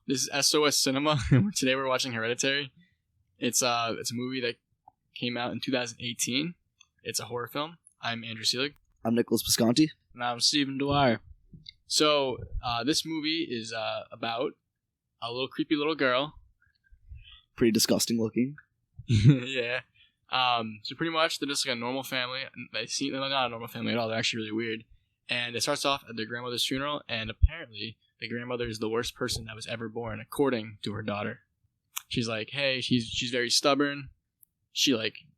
This is SOS Cinema. Today we're watching Hereditary. It's a movie that came out in 2018. It's a horror film. I'm Andrew Seelig. I'm Nicholas Pisconti. And I'm Stephen Dwyer. So this movie is about a little creepy little girl. Pretty disgusting looking. Yeah. So pretty much they're just like a normal family. They're not a normal family at all. They're actually really weird. And it starts off at their grandmother's funeral, and apparently the grandmother is the worst person that was ever born, according to her daughter. She's like, hey, she's very stubborn. She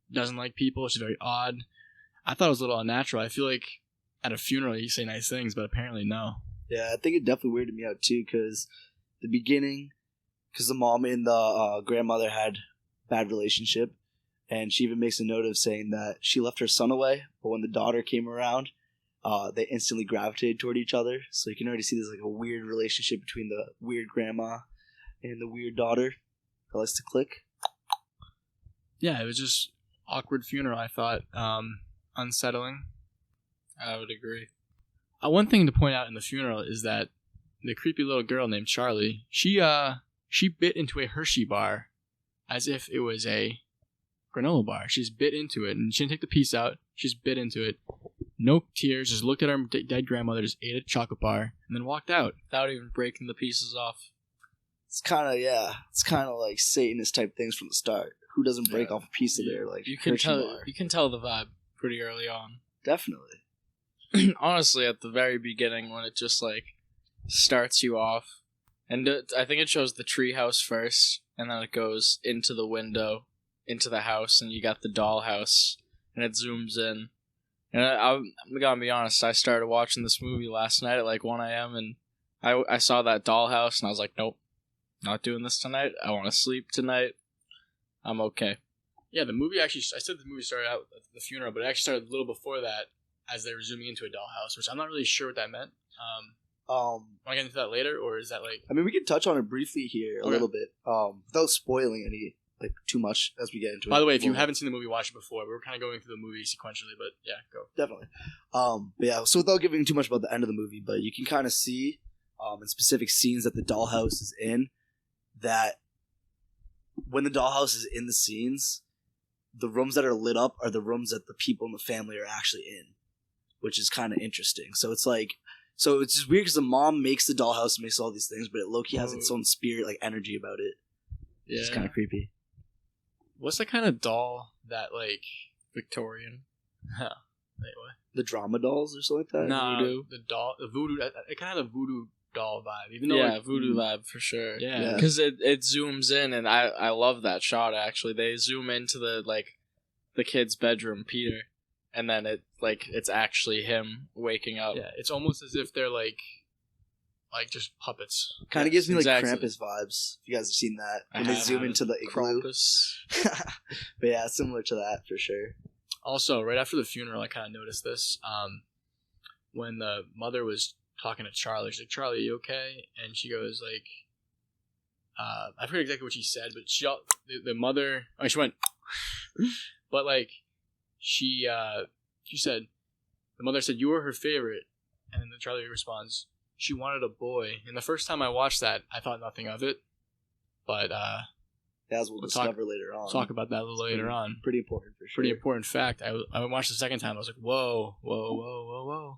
doesn't like people. She's very odd. I thought it was a little unnatural. I feel like at a funeral you say nice things, but apparently no. Yeah, I think it definitely weirded me out too, because the beginning, because the mom and the grandmother had bad relationship, and she even makes a note of saying that she left her son away, but when the daughter came around, they instantly gravitated toward each other. So you can already see there's a weird relationship between the weird grandma and the weird daughter that likes to click. Yeah, it was just awkward funeral, I thought. Unsettling. I would agree. One thing to point out in the funeral is that the creepy little girl named Charlie, she bit into a Hershey bar as if it was a granola bar. She's bit into it, and she didn't take the piece out. She's bit into it. No tears, just looked at her dead grandmother, just ate a chocolate bar, and then walked out. Without even breaking the pieces off. It's kind of like Satanist type things from the start. Who doesn't break off a piece of their you can Hershey tell bar? You can tell the vibe pretty early on. Definitely. Honestly, at the very beginning when it just starts you off, and I think it shows the treehouse first, and then it goes into the window, into the house, and you got the dollhouse, and it zooms in. And I'm gonna be honest, I started watching this movie last night at 1 a.m. and I saw that dollhouse and I was like, nope, not doing this tonight. I want to sleep tonight. I'm okay. Yeah, the movie actually, I said the movie started out at the funeral, but it actually started a little before that as they were zooming into a dollhouse, which I'm not really sure what that meant. Want to get into that later, or is that I mean, we can touch on it briefly here a little bit, without spoiling any too much as we get into it. By the way, if you haven't seen the movie, watch it before. We were kind of going through the movie sequentially, but yeah, go. Definitely. But yeah, so without giving too much about the end of the movie, but you can kind of see in specific scenes that the dollhouse is in, that when the dollhouse is in the scenes, the rooms that are lit up are the rooms that the people in the family are actually in, which is kind of interesting. So it's it's just weird because the mom makes the dollhouse and makes all these things, but it low-key has its own spirit, energy about it. Yeah. It's kind of creepy. What's the kind of doll that Victorian? Huh. Wait, what? The drama dolls or something like that? No, Voodoo. the voodoo. It kind of had a voodoo doll vibe, even though voodoo vibe for sure. Yeah, because it zooms in, and I love that shot. Actually, they zoom into the kid's bedroom, Peter, and then it's actually him waking up. Yeah, it's almost as if they're just puppets. Kind of gives me exactly. Krampus vibes. If you guys have seen that when they zoom into the igloo. Krampus. But yeah, similar to that for sure. Also, right after the funeral, I kind of noticed this. When the mother was talking to Charlie, she's like, "Charlie, are you okay?" And she goes I forget exactly what she said, but the mother. Oh, she went, but she said, the mother said, "You were her favorite," and then Charlie responds, "She wanted a boy." And the first time I watched that, I thought nothing of it, but as we'll discover later on. Talk about that a little later on. Pretty important for sure. Pretty important fact. I watched the second time. I was like, whoa.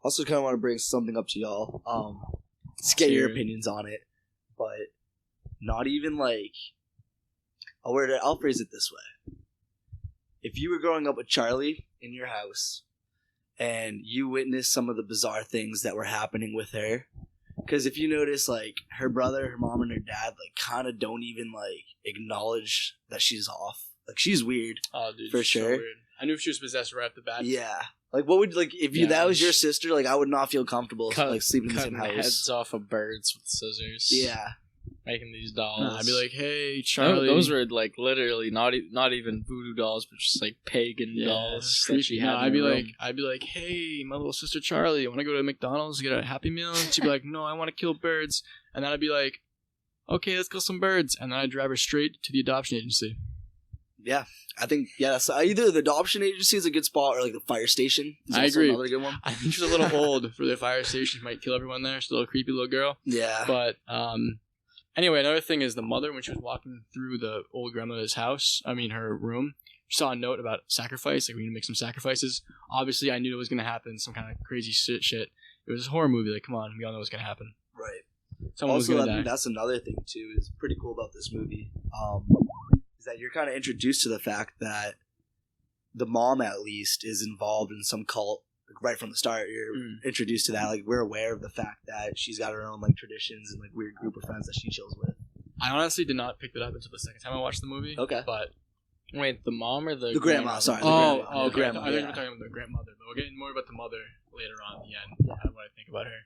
Also, kind of want to bring something up to y'all. Just get your opinions on it, but not even I'll phrase it this way: if you were growing up with Charlie in your house, and you witnessed some of the bizarre things that were happening with her. Because if you notice, her brother, her mom, and her dad, kind of don't even, acknowledge that she's off. She's weird. Oh, dude. For sure. So weird. I knew if she was possessed right off the bat. Yeah. What would, if that was your sister, I would not feel comfortable, sleeping in the same house. Heads off of birds with scissors. Yeah. Making these dolls. I'd be like, "Hey, Charlie." Those were literally not even voodoo dolls, but just pagan dolls that she had. I'd be like, "Hey, my little sister Charlie, you want to go to McDonald's and get a Happy Meal?" And she'd be like, "No, I want to kill birds." And then I'd be like, "Okay, let's kill some birds." And then I'd drive her straight to the adoption agency. yeah, I think so either the adoption agency is a good spot or like the fire station. Is I also agree. Another good one. I think she's a little old for the fire station. She might kill everyone there. She's a little creepy little girl. Yeah, But anyway, another thing is the mother, when she was walking through the old grandmother's her room, she saw a note about sacrifice. Like, we need to make some sacrifices. Obviously, I knew it was gonna happen. Some kind of crazy shit. It was a horror movie. Like, come on, we all know what's gonna happen. right. Someone was Also, gonna I think die. that's another thing too. Is pretty cool about this movie. Is that you're kind of introduced to the fact that the mom, at least, is involved in some cult. Like, right from the start, you're introduced to that. Like, we're aware of the fact that she's got her own like traditions and like weird group of friends that she chills with. I honestly did not pick that up until the second time I watched the movie. Okay. But Wait, the mom or the grandma? Sorry. The oh, grandma. okay. The grandma, I thought you yeah. were talking about the grandmother, but we'll get more about the mother later on at the end. Yeah. What I think about her.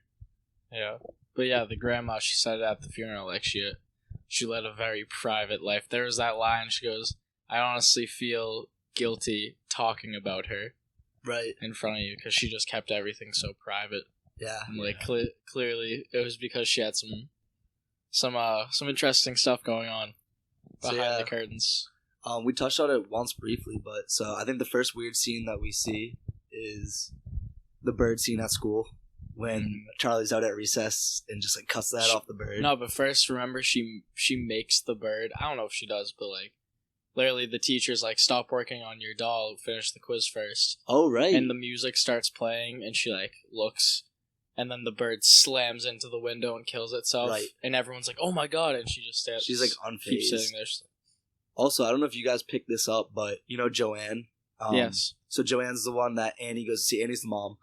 Yeah. But yeah, the grandma, she said at the funeral, like, she led a very private life. There was that line, she goes, I honestly feel guilty talking about her Right. in front of you because she just kept everything so private. Yeah. And, like, clearly, it was because she had some interesting stuff going on behind the curtains. We touched on it once briefly, but so I think the first weird scene that we see is the bird scene at school when Charlie's out at recess and just like cuts that off the bird. No, but first, remember, she makes the bird. I don't know if she does, but like, literally, the teacher's like, stop working on your doll, finish the quiz first. Oh, right. And the music starts playing, and she like looks, and then the bird slams into the window and kills itself. Right. And everyone's like, oh my god, and she just stands. She's like keeps unfazed. sitting there. She's Also, I don't know if you guys picked this up, but you know Joanne? yes. So Joanne's the one that Annie goes to see. Annie's the mom.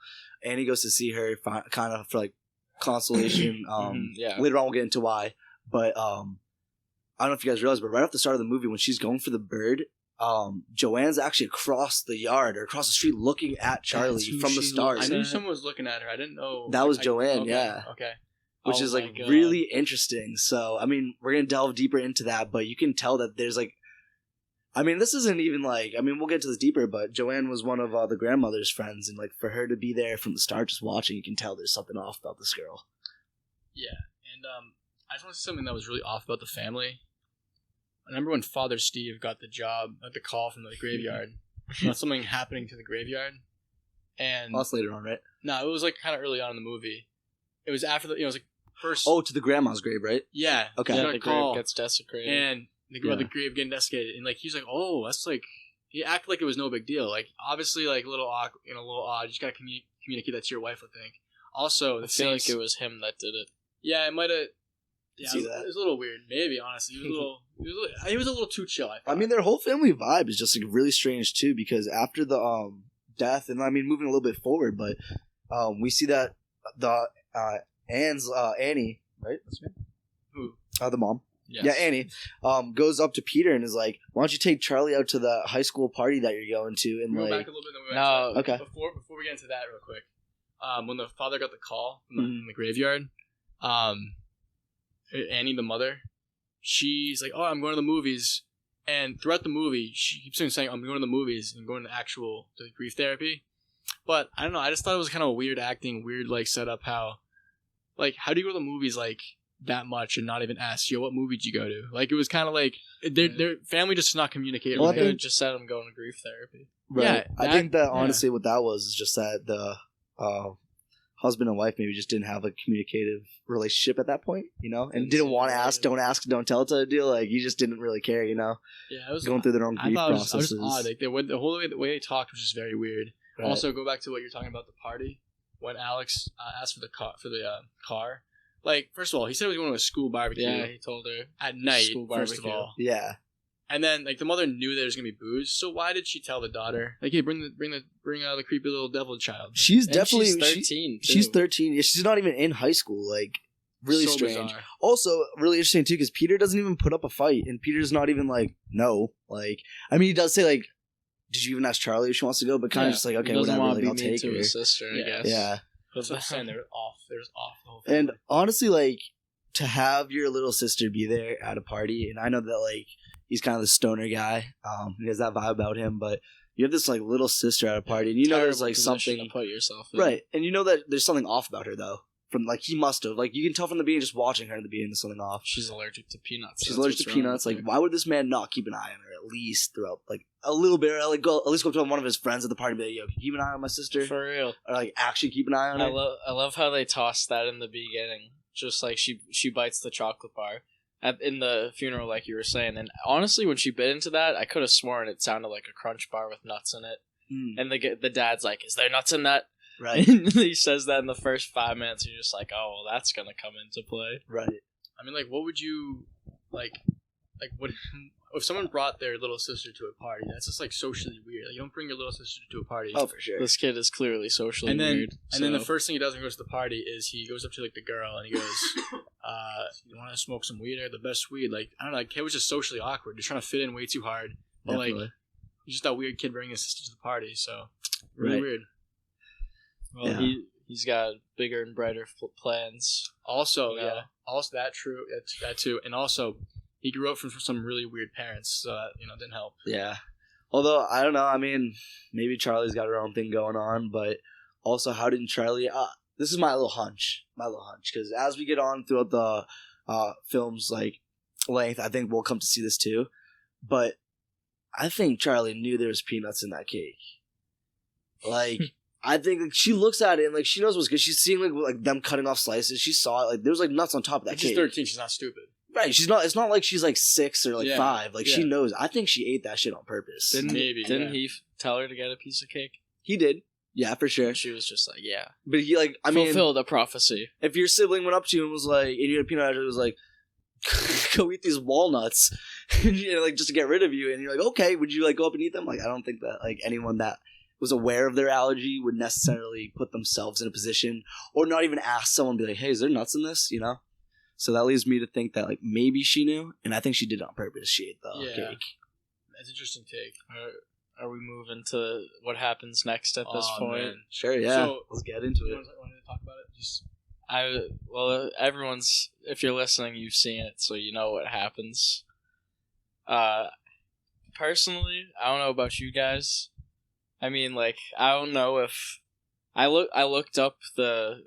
Annie goes to see her kind of for like consolation. Yeah. Later on we'll get into why. But I don't know if you guys realize, but right off the start of the movie when she's going for the bird, Joanne's actually across the yard or across the street looking at Charlie That's who from the she start. I knew someone was looking at her. I didn't know. That was I- Joanne, okay, yeah. Okay. Which Oh is my like God. really interesting. So, I mean, we're going to delve deeper into that, but you can tell that there's like, I mean, this isn't even like, I mean, we'll get to this deeper, but Joanne was one of the grandmother's friends, and like for her to be there from the start just watching, you can tell there's something off about this girl. Yeah, and I just want to say something that was really off about the family. I remember when Father Steve got the call from the graveyard about something happening to the graveyard, and Well, that's later on, right? no, it was like kind of early on in the movie. It was after it was like first. Oh, to the grandma's grave, right? yeah, Okay. he Yeah, got the a call, grave gets desecrated. and Yeah. the grave getting desiccated, and like he's like, oh, that's like he acted like it was no big deal. Like obviously, like a little odd. You just gotta communicate that to your wife. I think. Also, the I feel like saints- it was him that did it. Yeah, it might have. Yeah, See it that? was a little weird. Maybe honestly, he was a little too chill. I I thought. mean, their whole family vibe is just like really strange too, because after the death, and I mean, moving a little bit forward, but we see that the Annie, right? That's me. Who? The mom. Yes. Yeah, Annie goes up to Peter and is like, "Why don't you take Charlie out to the high school party that you're going to?" And we go like, back a little bit. Then we No, went to that. okay. Before we get into that, real quick, when the father got the call from Mhm. from the graveyard, Annie, the mother, she's like, "Oh, I'm going to the movies," and throughout the movie, she keeps saying, "I'm going to the movies and going to grief therapy." But I don't know. I just thought it was kind of weird acting, weird like setup. How do you go to the movies like that much and not even ask, "Yo, what movie did you go to?" Like it was kind of like their family just did not communicate. Well, I Well, with could her. have just said I'm going to grief therapy. right. Yeah, I that- think that yeah. honestly, what that was is just that the husband and wife maybe just didn't have a communicative relationship at that point, you know, and Didn't didn't seem want to like ask, it. don't ask, don't tell type of deal. Like you just didn't really care, you know, Yeah, it was going through their own I grief thought it was processes. odd. Like the whole way they talked was just very weird. Right. Also, go back to what you're talking about, the party when Alex asked for the car. Like, first of all, he said he was going to a school barbecue Yeah, he told her. at night. School First of barbecue. all, yeah, and then like the mother knew there was gonna be booze. So why did she tell the daughter, like, "Hey, bring the creepy little devil child"? she's And definitely she's 13. she's too. 13. Yeah, she's not even in high school. Like really So strange. bizarre. Also, really interesting too, because Peter doesn't even put up a fight, and Peter's not even like no. Like I mean, he does say like, "Did you even ask Charlie if she wants to go?" But kind Yeah, of just like, he okay, doesn't whatever. want Like to I'll be mean take to her. his sister, I Yeah. guess. Yeah. That's what I'm saying. They're off. They're just off the whole And family. honestly, like to have your little sister be there at a party, and I know that like he's kind of the stoner guy. He has that vibe about him, but you have this like little sister at a party, and you know there's Terrible like position something to put yourself in. right, and you know that there's something off about her though. From like he must have, like you can tell from the beginning, just watching her in the beginning, there's something off. She's allergic to peanuts. She's allergic to peanuts. Like, why would this man not keep an eye on her at least throughout, like a little bit, or like go at least go to one of his friends at the party and be like, "Yo, keep an eye on my sister." For real. Or like actually keep an eye on her. I love how they tossed that in the beginning. Just like she bites the chocolate bar in the funeral, like you were saying. And honestly, when she bit into that, I could have sworn it sounded like a Crunch bar with nuts in it. And the dad's like, "Is there nuts in that?" Right. And he says that in the first 5 minutes. You're just like, "Oh, well, that's gonna come into play." Right. I mean, like, what would you like what if someone brought their little sister to a party? That's just like socially weird. Like, you don't bring your little sister to a party. Oh, for sure. This kid is clearly socially weird. And then the first thing he does when he goes to the party is he goes up to like the girl and he goes, "You want to smoke some weed? Or the best weed?" Like, I don't know. Like, kid was just socially awkward. Just trying to fit in way too hard. But like, he's just that weird kid bringing his sister to the party. So really weird. Well, yeah. He's got bigger and brighter plans. Also, also that too, and also he grew up from some really weird parents, so that didn't help. Yeah, although I don't know. I mean, maybe Charlie's got her own thing going on, but also, how didn't Charlie? This is my little hunch, because as we get on throughout the film's like length, I think we'll come to see this too. But I think Charlie knew there was peanuts in that cake. Like. I think like, she looks at it and like she knows what's good. She's seeing like them cutting off slices. She saw it. Like there was like nuts on top of that cake. She's 13. She's not stupid. Right. She's not. It's not like she's like 6 or like 5. Like she knows. I think she ate that shit on purpose. Didn't he tell her to get a piece of cake? He did. Yeah, for sure. And she was just like, yeah. But he like fulfilled the prophecy. If your sibling went up to you and was like, and you had a peanut allergy, it was like, go eat these walnuts, like just to get rid of you, and you're like, okay, would you like go up and eat them? Like I don't think that like anyone that was aware of their allergy would necessarily put themselves in a position or not even ask someone, be like, hey, is there nuts in this? So that leads me to think that like maybe she knew, and I think she did it on purpose. She ate the cake. That's an interesting take. Are we moving to what happens next at this point? Man. Sure, yeah. So, let's get into it. Want to talk about it? Everyone's, if you're listening, you've seen it, so you know what happens. Personally, I don't know about you guys. I mean, like, I don't know if I looked up the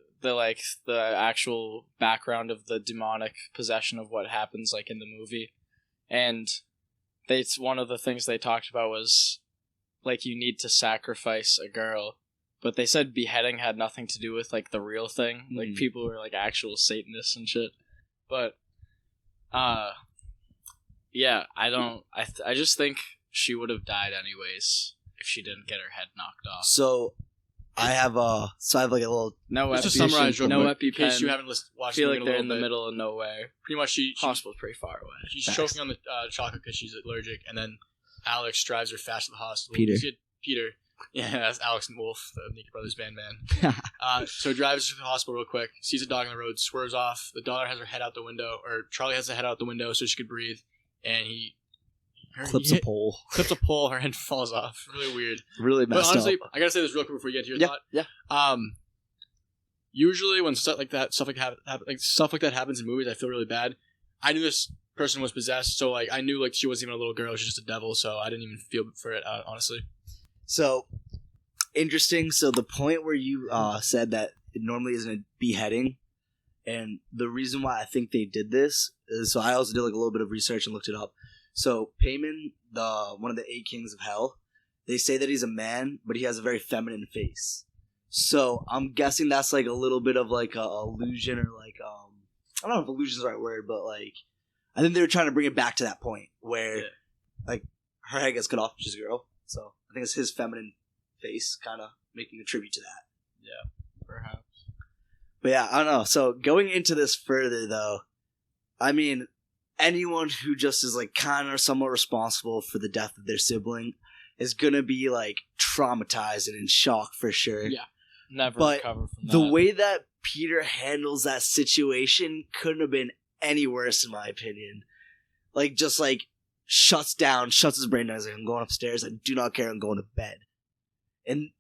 actual background of the demonic possession of what happens like in the movie, and one of the things they talked about was like you need to sacrifice a girl, but they said beheading had nothing to do with like the real thing, like people were like actual Satanists and shit. But yeah, I just think she would have died anyways if she didn't get her head knocked off. So I have like a little to summarize real quick, in case you haven't watched. I feel like they're in the middle of nowhere. Pretty much, hospital's pretty far away. She's choking on the chocolate because she's allergic, and then Alex drives her fast to the hospital. Peter. Yeah, that's Alex and Wolf, the Naked Brothers band man. So drives her to the hospital real quick, sees a dog on the road, swerves off. The daughter has her head out the window, or Charlie has her head out the window so she could breathe, and he clips a pole. Clips a pole, her head falls off. Really weird. Really messed up. But honestly, I gotta say this real quick before you get to your thought. Yeah. Usually when stuff like that happens in movies, I feel really bad. I knew this person was possessed, so like I knew like she wasn't even a little girl, she was just a devil, so I didn't even feel for it, honestly. So interesting. So the point where you said that it normally isn't a beheading, and the reason why I think they did this is, so I also did like a little bit of research and looked it up. So Payman, one of the 8 kings of hell, they say that he's a man, but he has a very feminine face. So I'm guessing that's like a little bit of like a illusion, or like I don't know if illusion is the right word, but like I think they were trying to bring it back to that point where like her head gets cut off, she's a girl. So I think it's his feminine face kind of making a tribute to that. Yeah, perhaps. But yeah, I don't know. So going into this further though, I mean, anyone who just is like kind of somewhat responsible for the death of their sibling is gonna be like traumatized and in shock for sure. Yeah, never recover from that. The way that Peter handles that situation couldn't have been any worse, in my opinion. Like, just like shuts his brain down. He's like, I'm going upstairs. I do not care. I'm going to bed. And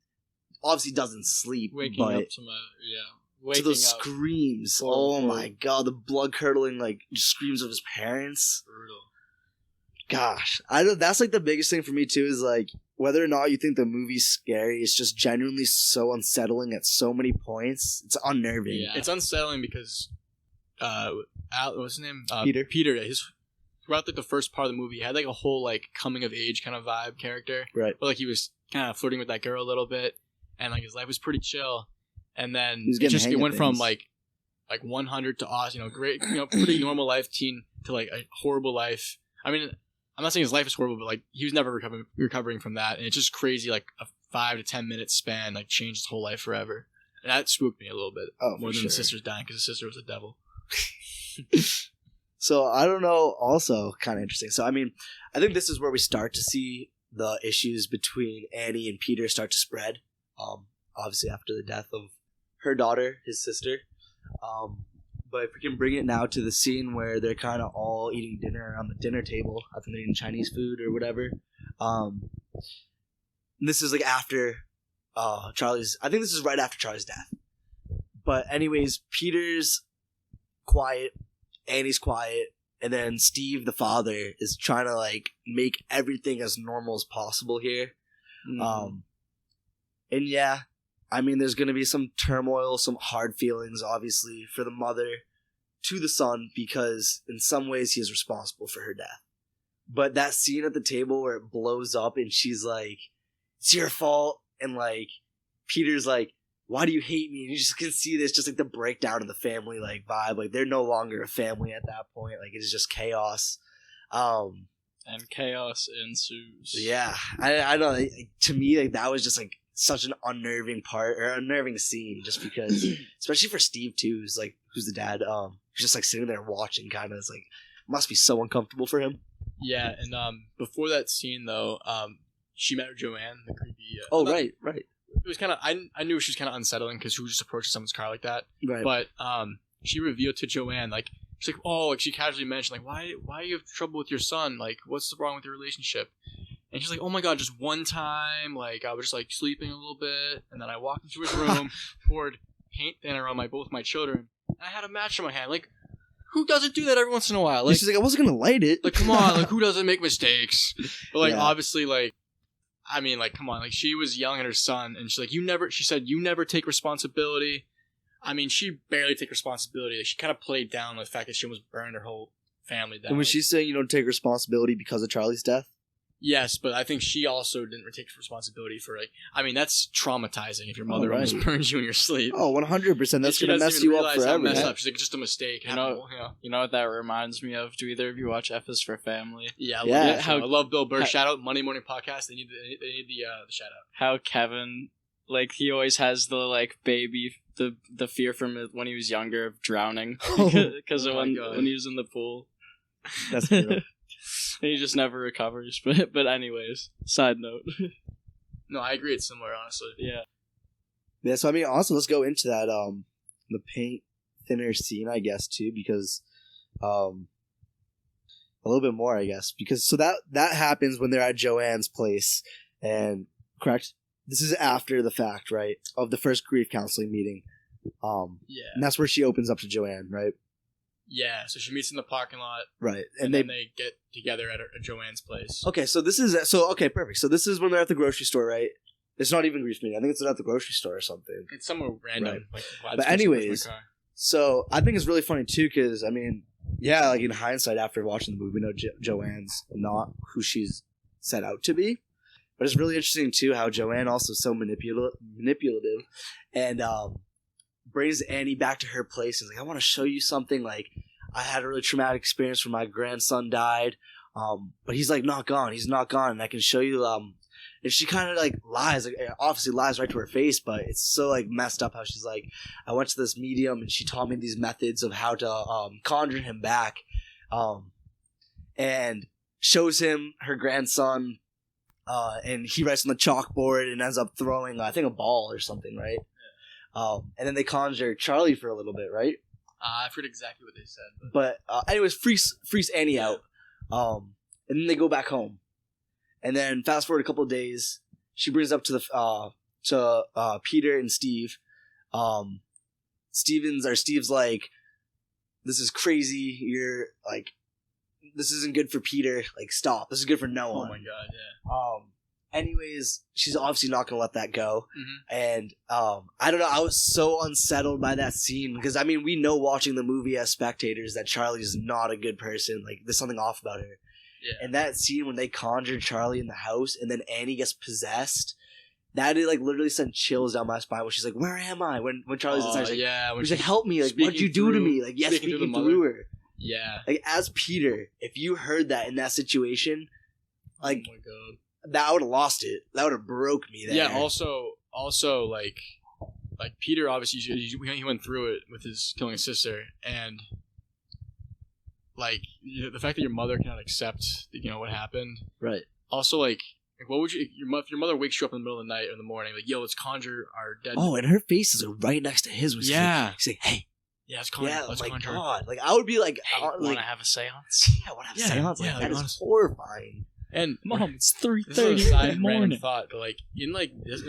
obviously doesn't sleep. Waking up to those screams. Oh my god, the blood curdling like screams of his parents. Brutal. gosh, I don't. That's like the biggest thing for me too. Is like whether or not you think the movie's scary, it's just genuinely so unsettling at so many points. It's unnerving. Yeah. It's unsettling because, what's his name? Peter. Peter. Throughout like the first part of the movie, he had like a whole like coming of age kind of vibe character. Right. But like he was kind of flirting with that girl a little bit, and like his life was pretty chill. And then it went from like 100 to awesome, great, pretty normal life teen to like a horrible life. I mean, I'm not saying his life is horrible, but like he was never recovering from that, and it's just crazy. Like a 5 to 10 minute span, like changed his whole life forever, and that spooked me a little bit more than the sisters dying because the sister was a devil. So I don't know. Also, kind of interesting. So I mean, I think this is where we start to see the issues between Annie and Peter start to spread. Obviously after the death of her daughter, his sister. But if we can bring it now to the scene where they're kind of all eating dinner around the dinner table. I think they're eating Chinese food or whatever. This is like after Charlie's... I think this is right after Charlie's death. But anyways, Peter's quiet. Annie's quiet. And then Steve, the father, is trying to like make everything as normal as possible here. And yeah... I mean, there's going to be some turmoil, some hard feelings, obviously, for the mother to the son, because in some ways he is responsible for her death. But that scene at the table where it blows up and she's like, it's your fault. And like, Peter's like, why do you hate me? And you just can see this, just like the breakdown of the family like vibe. Like they're no longer a family at that point. Like it is just chaos. And chaos ensues. Yeah. I don't know. To me, like that was just like, such an unnerving part or unnerving scene, just because, especially for Steve too, who's the dad. He's just like sitting there watching, kind of. It's like must be so uncomfortable for him. Yeah, and before that scene though, she met Joanne, the creepy. Right. It was kind of I knew she was kind of unsettling because who just approaches someone's car like that. Right. But she revealed to Joanne like she's like, oh, like she casually mentioned like why you have trouble with your son, like what's wrong with your relationship. And she's like, oh my god, just one time, like, I was just, like, sleeping a little bit, and then I walked into his room, poured paint thinner on both my children, and I had a match in my hand. Like, who doesn't do that every once in a while? Like, she's like, I wasn't gonna light it. Like, come on, like, who doesn't make mistakes? But, like, Yeah. obviously, like, I mean, like, come on, like, she was yelling at her son, and she's like, she said, you never take responsibility. I mean, she barely take responsibility. Like, she kind of played down the fact that she almost burned her whole family down. And was she saying you don't take responsibility because of Charlie's death? Yes, but I think she also didn't take responsibility for like. I mean, that's traumatizing if your mother right. almost burns you in your sleep. Oh, 100%. That's She gonna doesn't mess even you up realize how forever. messed Yeah. up. She's like, just a mistake. You know what that reminds me of? Do either of you watch F is for Family? Yeah, Yeah. I love Bill Burr. Shout out Monday Morning Podcast. They need the shout out. How Kevin, like, he always has the like baby, the fear from when he was younger of drowning because Oh of my God. when he was in the pool. That's brutal. And he just never recovers. But anyways, side note. No, I agree. It's similar, honestly. Yeah. Yeah, so I mean, also let's go into that the paint thinner scene, I guess, too, because a little bit more, I guess, because so that happens when they're at Joanne's place, and correct, this is after the fact, right, of the first grief counseling meeting, Yeah. and that's where she opens up to Joanne, right, Yeah. So she meets in the parking lot, right, and then they get together at Joanne's place. okay, so this is okay, perfect. So this is when they're at the grocery store, right? It's not even grief meeting. I think it's at the grocery store or something. It's somewhere random. Right. Like, But anyways, so I think it's really funny too, because I mean, yeah, like in hindsight, after watching the movie, we know Joanne's not who she's set out to be. But it's really interesting too how Joanne also is so manipulative, and brings Annie back to her place. And is like, I want to show you something. Like, I had a really traumatic experience when my grandson died, but he's like not gone. He's not gone, and I can show you. And she kind of like lies, like obviously lies right to her face, but it's so like messed up how she's like, I went to this medium and she taught me these methods of how to conjure him back, and shows him her grandson, and he writes on the chalkboard and ends up throwing I think a ball or something, right? And then they conjure Charlie for a little bit, right? I forget exactly what they said. But anyways, freeze Annie out, and then they go back home. And then fast forward a couple of days, she brings up to Peter and Steve. Steve's like, this is crazy. You're like, this isn't good for Peter. Like, stop. This is good for no one. Oh my god, yeah. Anyways, she's obviously not gonna let that go. Mm-hmm. And I don't know, I was so unsettled by that scene because I mean we know watching the movie as spectators that Charlie's not a good person. Like there's something off about her. Yeah. And that scene when they conjured Charlie in the house and then Annie gets possessed, that like literally sent chills down my spine when she's like, "Where am I?" When Charlie's inside, she's like, when she's like, "Help me! Like, what'd you do to me?" Like, yes, speaking through her. Yeah. Like as Peter, if you heard that in that situation, like. Oh my god. That would have lost it. That would have broke me there. Yeah. Also, like Peter, obviously, he went through it with his killing his sister, and like the fact that your mother cannot accept, what happened. Right. Also, like what would you? If your mother wakes you up in the middle of the night or in the morning, like, yo, let's conjure our dead. Oh, and her face is right next to his. Yeah. She's like, hey. Yeah, let's conjure. Yeah, let's my conjure. God. Like I would be like, hey, want to have a seance? Yeah, I want to have a seance. Like, that is horrifying. And Mom, it's 3:30 this is a side in the morning. random thought, but like in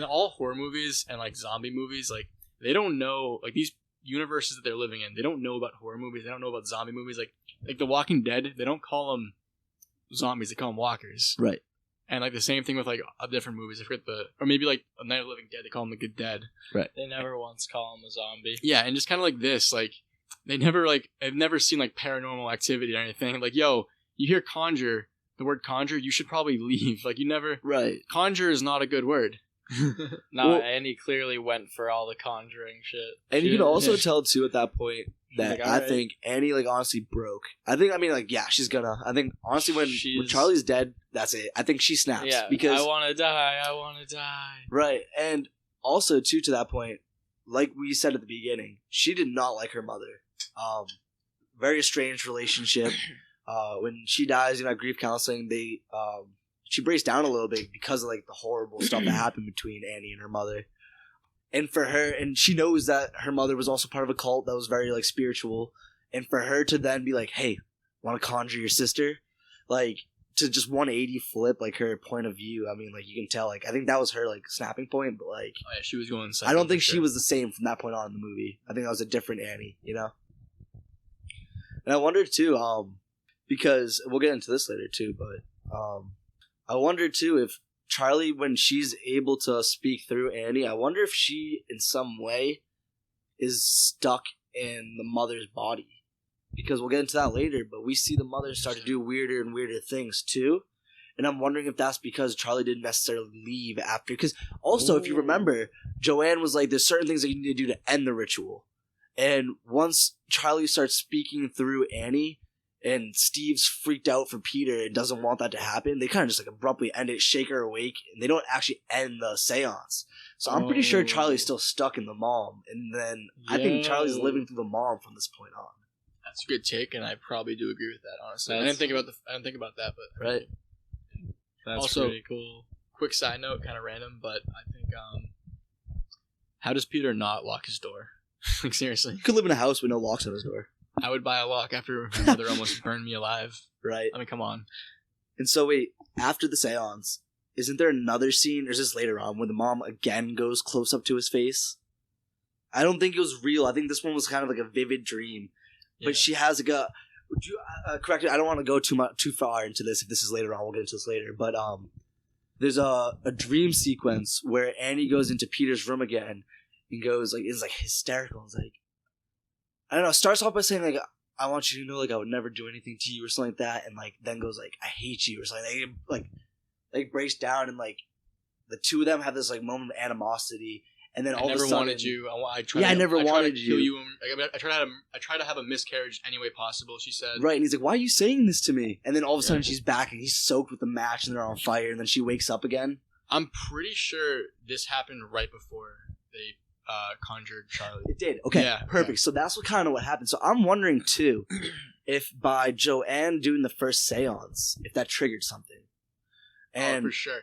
all horror movies and like zombie movies, like they don't know, like these universes that they're living in, they don't know about horror movies. They don't know about zombie movies. Like The Walking Dead, they don't call them zombies; they call them walkers. Right. And like the same thing with like different movies. I forget or maybe like A Night of the Living Dead, they call them the Good Dead. Right. They never once call him a zombie. Yeah, and just kind of like this, like I've never seen like Paranormal Activity or anything. Like, yo, you hear conjure. The word conjure, you should probably leave. Like, you never... Right. Conjure is not a good word. And he clearly went for all the conjuring shit. And you can also tell, too, at that point, that I think Annie, like, honestly broke. I think, yeah, she's gonna... I think, honestly, when Charlie's dead, that's it. I think she snaps. Yeah, because I want to die. Right. And also, too, to that point, like we said at the beginning, she did not like her mother. Very estranged relationship. When she dies, grief counseling, she breaks down a little bit because of like the horrible stuff that happened between Annie and her mother. And for her, and she knows that her mother was also part of a cult that was very like spiritual. And for her to then be like, "Hey, want to conjure your sister?" Like to just 180 flip like her point of view. I mean, like you can tell, like I think that was her like snapping point. But like, oh yeah, she was going. I don't think she was the same from that point on in the movie. I think that was a different Annie, And I wonder too, because we'll get into this later too, but I wonder too if Charlie, when she's able to speak through Annie, I wonder if she in some way is stuck in the mother's body. Because we'll get into that later, but we see the mother start to do weirder and weirder things too. And I'm wondering if that's because Charlie didn't necessarily leave after. Because also, if you remember, Joanne was like, there's certain things that you need to do to end the ritual. And once Charlie starts speaking through Annie, and Steve's freaked out for Peter and doesn't want that to happen, they kind of just like abruptly end it, shake her awake, and they don't actually end the seance. So I'm pretty sure Charlie's still stuck in the mom, and then I think Charlie's living through the mom from this point on. That's a good take, and I probably do agree with that, honestly. I didn't think about that, but right. That's also pretty cool. Quick side note, kind of random, but I think how does Peter not lock his door? Like seriously, He could live in a house with no locks on his door. I would buy a lock after my mother almost burned me alive. Right. I mean, come on. And so wait, after the seance, isn't there another scene, or is this later on, where the mom again goes close up to his face? I don't think it was real. I think this one was kind of like a vivid dream. But she has like a... Would you correct it? I don't want to go too far into this. If this is later on, we'll get into this later. But there's a dream sequence where Annie goes into Peter's room again and goes like, it's like hysterical. It's like, I don't know, starts off by saying like, I want you to know like I would never do anything to you or something like that, and like then goes like, I hate you or something. Like breaks down, and like the two of them have this like moment of animosity, and then all of a sudden, wanted you. I never wanted you. Kill you. I try to have a miscarriage any way possible. She said. Right, and he's like, why are you saying this to me? And then all of a sudden she's back, and he's soaked with the match, and they're on fire, and then she wakes up again. I'm pretty sure this happened right before they conjured Charlie. It did. Okay, yeah, perfect. Yeah. So that's what happened. So I'm wondering too, if by Joanne doing the first seance, if that triggered something. And for sure.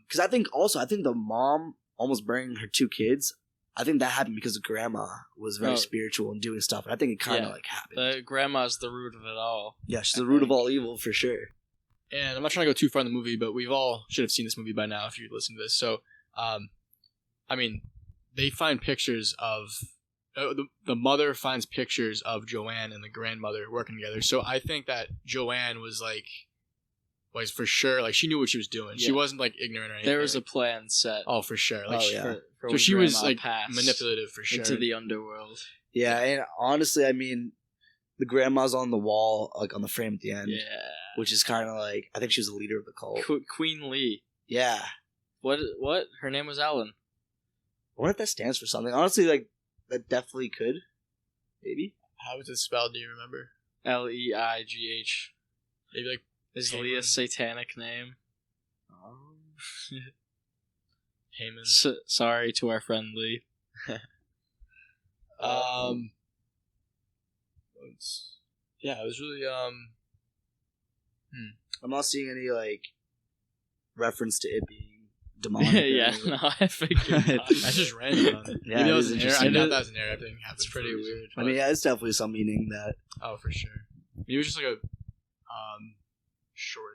Because I think the mom almost burning her two kids, I think that happened because the grandma was very spiritual and doing stuff. And I think it kind of like happened. The grandma's the root of it all. Yeah, she's the root of all evil for sure. And I'm not trying to go too far in the movie, but we've all should have seen this movie by now if you listen to this. So, I mean, they find pictures of the mother finds pictures of Joanne and the grandmother working together. So I think that Joanne was for sure, like she knew what she was doing. She wasn't like ignorant or anything. There was a plan set. Oh, for sure. Like, for so when she was Grandma like passed manipulative for sure. into the underworld. Yeah, and honestly, I mean, the grandma's on the wall, like on the frame at the end. Yeah. Which is kind of like, I think she was the leader of the cult. Queen Lee. Yeah. What? Her name was Ellen. I wonder if that stands for something. Honestly, like, that definitely could. Maybe. How was it spelled? Do you remember? Leigh. Maybe like Is Lee a satanic name? Haman. Sorry to our friend Lee. Yeah, it was really I'm not seeing any, like, reference to it being demonic. Yeah, no, I figured not. That's just random. Yeah, Maybe it that was is an error. interesting. I know that was an error. Everything happens. It's pretty weird. I mean, yeah, it's definitely some meaning that. Oh, for sure. Maybe it was just like a short.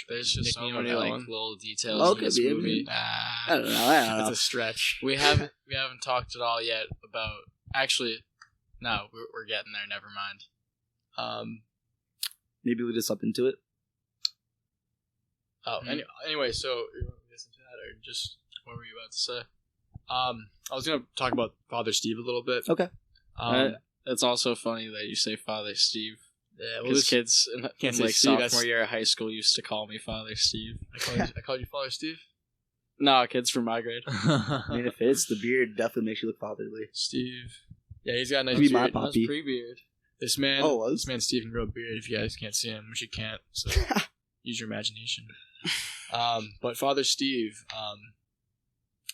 There's just so nickname many of like Ellen. little details Oh, in this could be. movie. I don't know. It's a stretch. We haven't talked at all yet about. Actually, no, we're getting there. Never mind. Maybe lead us up into it. Oh, anyway, so you want to listen to that, or just what were you about to say? I was gonna talk about Father Steve a little bit. Okay. It's also funny that you say Father Steve. Yeah, well, Because kids in can't say like Steve, sophomore year of high school used to call me Father Steve. I called you Father Steve. No, kids from my grade. I mean, if it's the beard, definitely makes you look fatherly. Steve. Yeah, he's got a nice Be my beard. pop. That was pre-beard. This man, was? this man Steve can grow a beard if you guys can't see him, which you can't. So use your imagination. But Father Steve,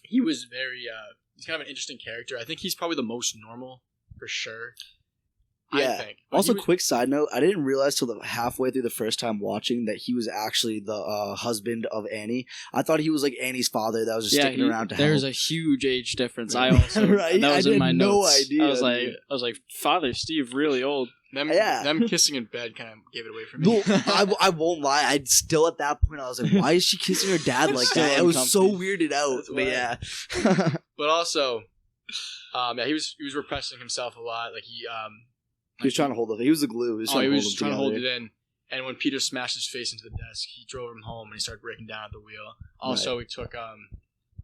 he was very. He's kind of an interesting character. I think he's probably the most normal for sure. Yeah. I think. But Also, he was- quick side note: I didn't realize till halfway through the first time watching that he was actually the husband of Annie. I thought he was like Annie's father that was just sticking around to help. There's a huge age difference. I also Right? that was I in my had no notes. idea, I was dude. like, Father Steve, really old. them kissing in bed kind of gave it away for me. No, I won't lie. I still at that point I was like, why is she kissing her dad like Still that? I was so uncomfy. weirded out. That's But why. yeah. But also, yeah, he was repressing himself a lot. Like he was trying to hold it. He was the glue. He was trying trying to hold together. it in. And when Peter smashed his face into the desk, he drove him home and he started breaking down at the wheel. Also, he took I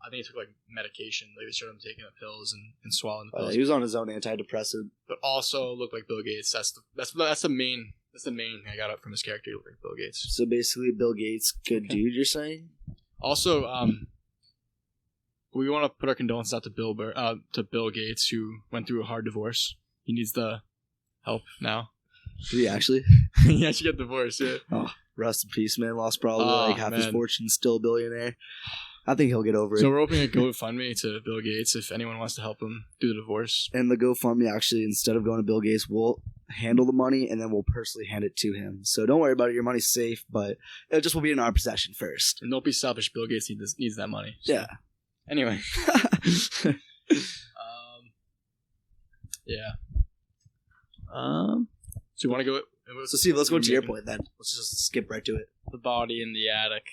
think he took like medication. Like they showed him taking the pills and swallowing the pills. He was on his own antidepressant. But also looked like Bill Gates. That's the main thing I got up from his character. He looked like Bill Gates. So basically, Bill Gates, good dude. You're saying? Also, we want to put our condolences out to Bill Gates, who went through a hard divorce. He needs the help now. Did he actually? He actually got divorced. Yeah. Oh, rest in peace, man. Lost probably like half his man. fortune. Still a billionaire. I think he'll get over it. So we're opening a GoFundMe to Bill Gates if anyone wants to help him through the divorce. And the GoFundMe, actually, instead of going to Bill Gates, we'll handle the money and then we'll personally hand it to him. So don't worry about it. Your money's safe, but it just will be in our possession first. And don't be selfish. Bill Gates needs that money. So. Yeah. Anyway. Yeah. So you want to go? So Steve, let's go to your point then. Let's just skip right to it. The body in the attic.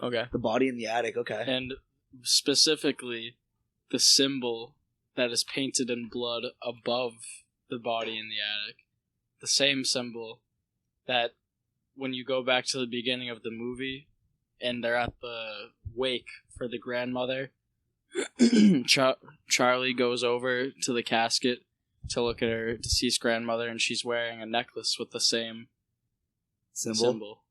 Okay. The body in the attic. Okay. And specifically, the symbol that is painted in blood above the body in the attic. The same symbol that when you go back to the beginning of the movie and they're at the wake for the grandmother, Charlie goes over to the casket to look at her deceased grandmother, and she's wearing a necklace with the same symbol.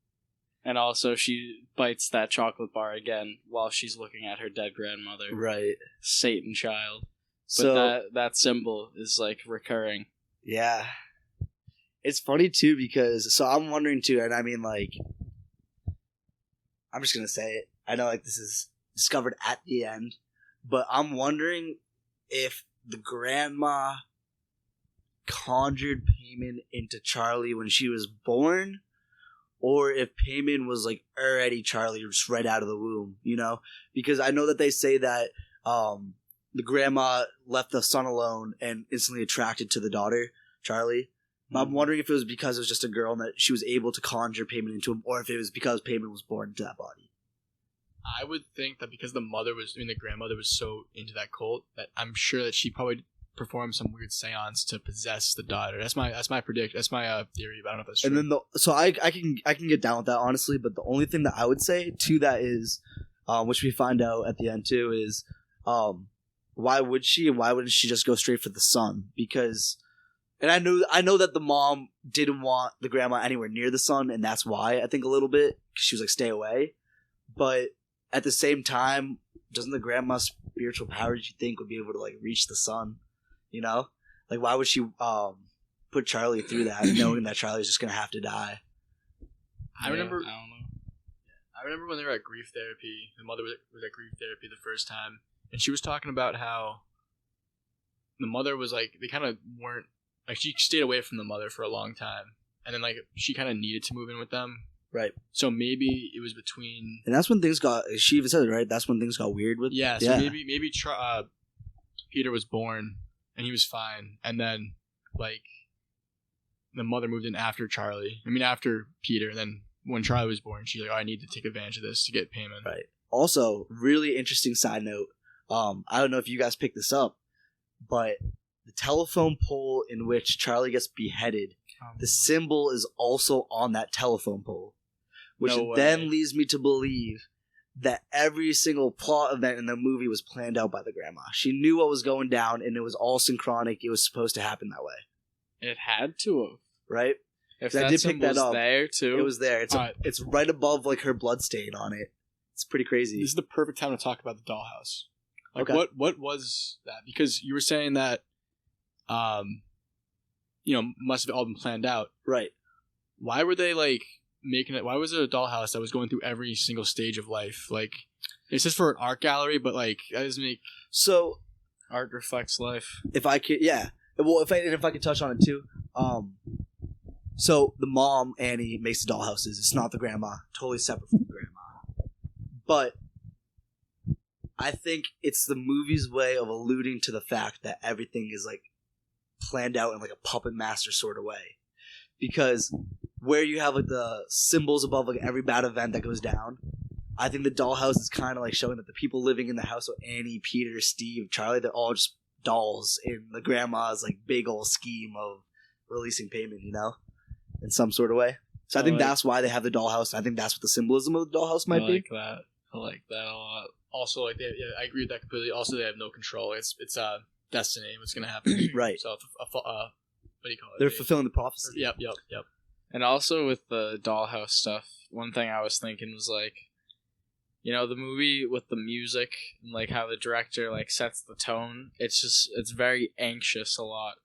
And also she bites that chocolate bar again while she's looking at her dead grandmother. Right. Satan child. But So that symbol is like recurring. yeah, it's funny too because I'm wondering too, and I mean like, I'm just gonna say it. I know like this is discovered at the end, but I'm wondering if the grandma conjured Payman into Charlie when she was born, or if Payman was like already Charlie just right out of the womb, you know? Because I know that they say that the grandma left the son alone and instantly attracted to the daughter, Charlie. Mm-hmm. I'm wondering if it was because it was just a girl and that she was able to conjure Payman into him, or if it was because Payman was born into that body. I would think that because the grandmother was so into that cult that I'm sure that she probably perform some weird seance to possess the daughter. That's my theory, but I don't know if that's true. And then so I can get down with that honestly, but the only thing that I would say to that is, which we find out at the end too, is why would she, and why wouldn't she just go straight for the son? Because, and I know that the mom didn't want the grandma anywhere near the son, and that's why, I think, a little bit, because she was like, stay away. But at the same time, doesn't the grandma's spiritual powers, you think, would be able to like reach the son? You know, like why would she put Charlie through that, knowing that Charlie's just gonna have to die? I remember. I don't know. I remember when they were at grief therapy. The mother was at grief therapy the first time, and she was talking about how the mother was like, they kind of weren't like, she stayed away from the mother for a long time, and then like she kind of needed to move in with them. Right. So maybe it was between, and that's when things got. She even said it, right. That's when things got weird with. Yeah. So maybe Peter was born and he was fine, and then like the mother moved in after Charlie. I mean, after Peter, and then when Charlie was born, she's like, "Oh, I need to take advantage of this to get payment." Right. Also, really interesting side note. I don't know if you guys picked this up, but the telephone pole in which Charlie gets beheaded, the symbol is also on that telephone pole, which then leads me to believe that every single plot event in the movie was planned out by the grandma. She knew what was going down, and it was all synchronic. It was supposed to happen that way. It had to have. Right? If that symbol's there, too. It was there. It's right above like her blood stain on it. It's pretty crazy. This is the perfect time to talk about the dollhouse. Like, okay. What was that? Because you were saying that, must have all been planned out. Right. Why were they like making it? Why was it a dollhouse that was going through every single stage of life? Like, it's just for an art gallery, but like that doesn't make. So, art reflects life. If I could, yeah. Well, if I could touch on it too. So the mom, Annie, makes the dollhouses. It's not the grandma. Totally separate from the grandma. But I think it's the movie's way of alluding to the fact that everything is like planned out in like a puppet master sort of way. Because where you have like the symbols above like every bad event that goes down, I think the dollhouse is kind of like showing that the people living in the house, so Annie, Peter, Steve, Charlie, they're all just dolls in the grandma's like big old scheme of releasing payment, in some sort of way. So I think that's why they have the dollhouse. I think that's what the symbolism of the dollhouse might be. I like that a lot. Also, like, I agree with that completely. Also, they have no control. It's destiny. What's gonna happen? Right. So, what do you call it? They're fulfilling the prophecy. Yep. And also with the dollhouse stuff, one thing I was thinking was like, the movie with the music and like how the director like sets the tone. It's very anxious a lot.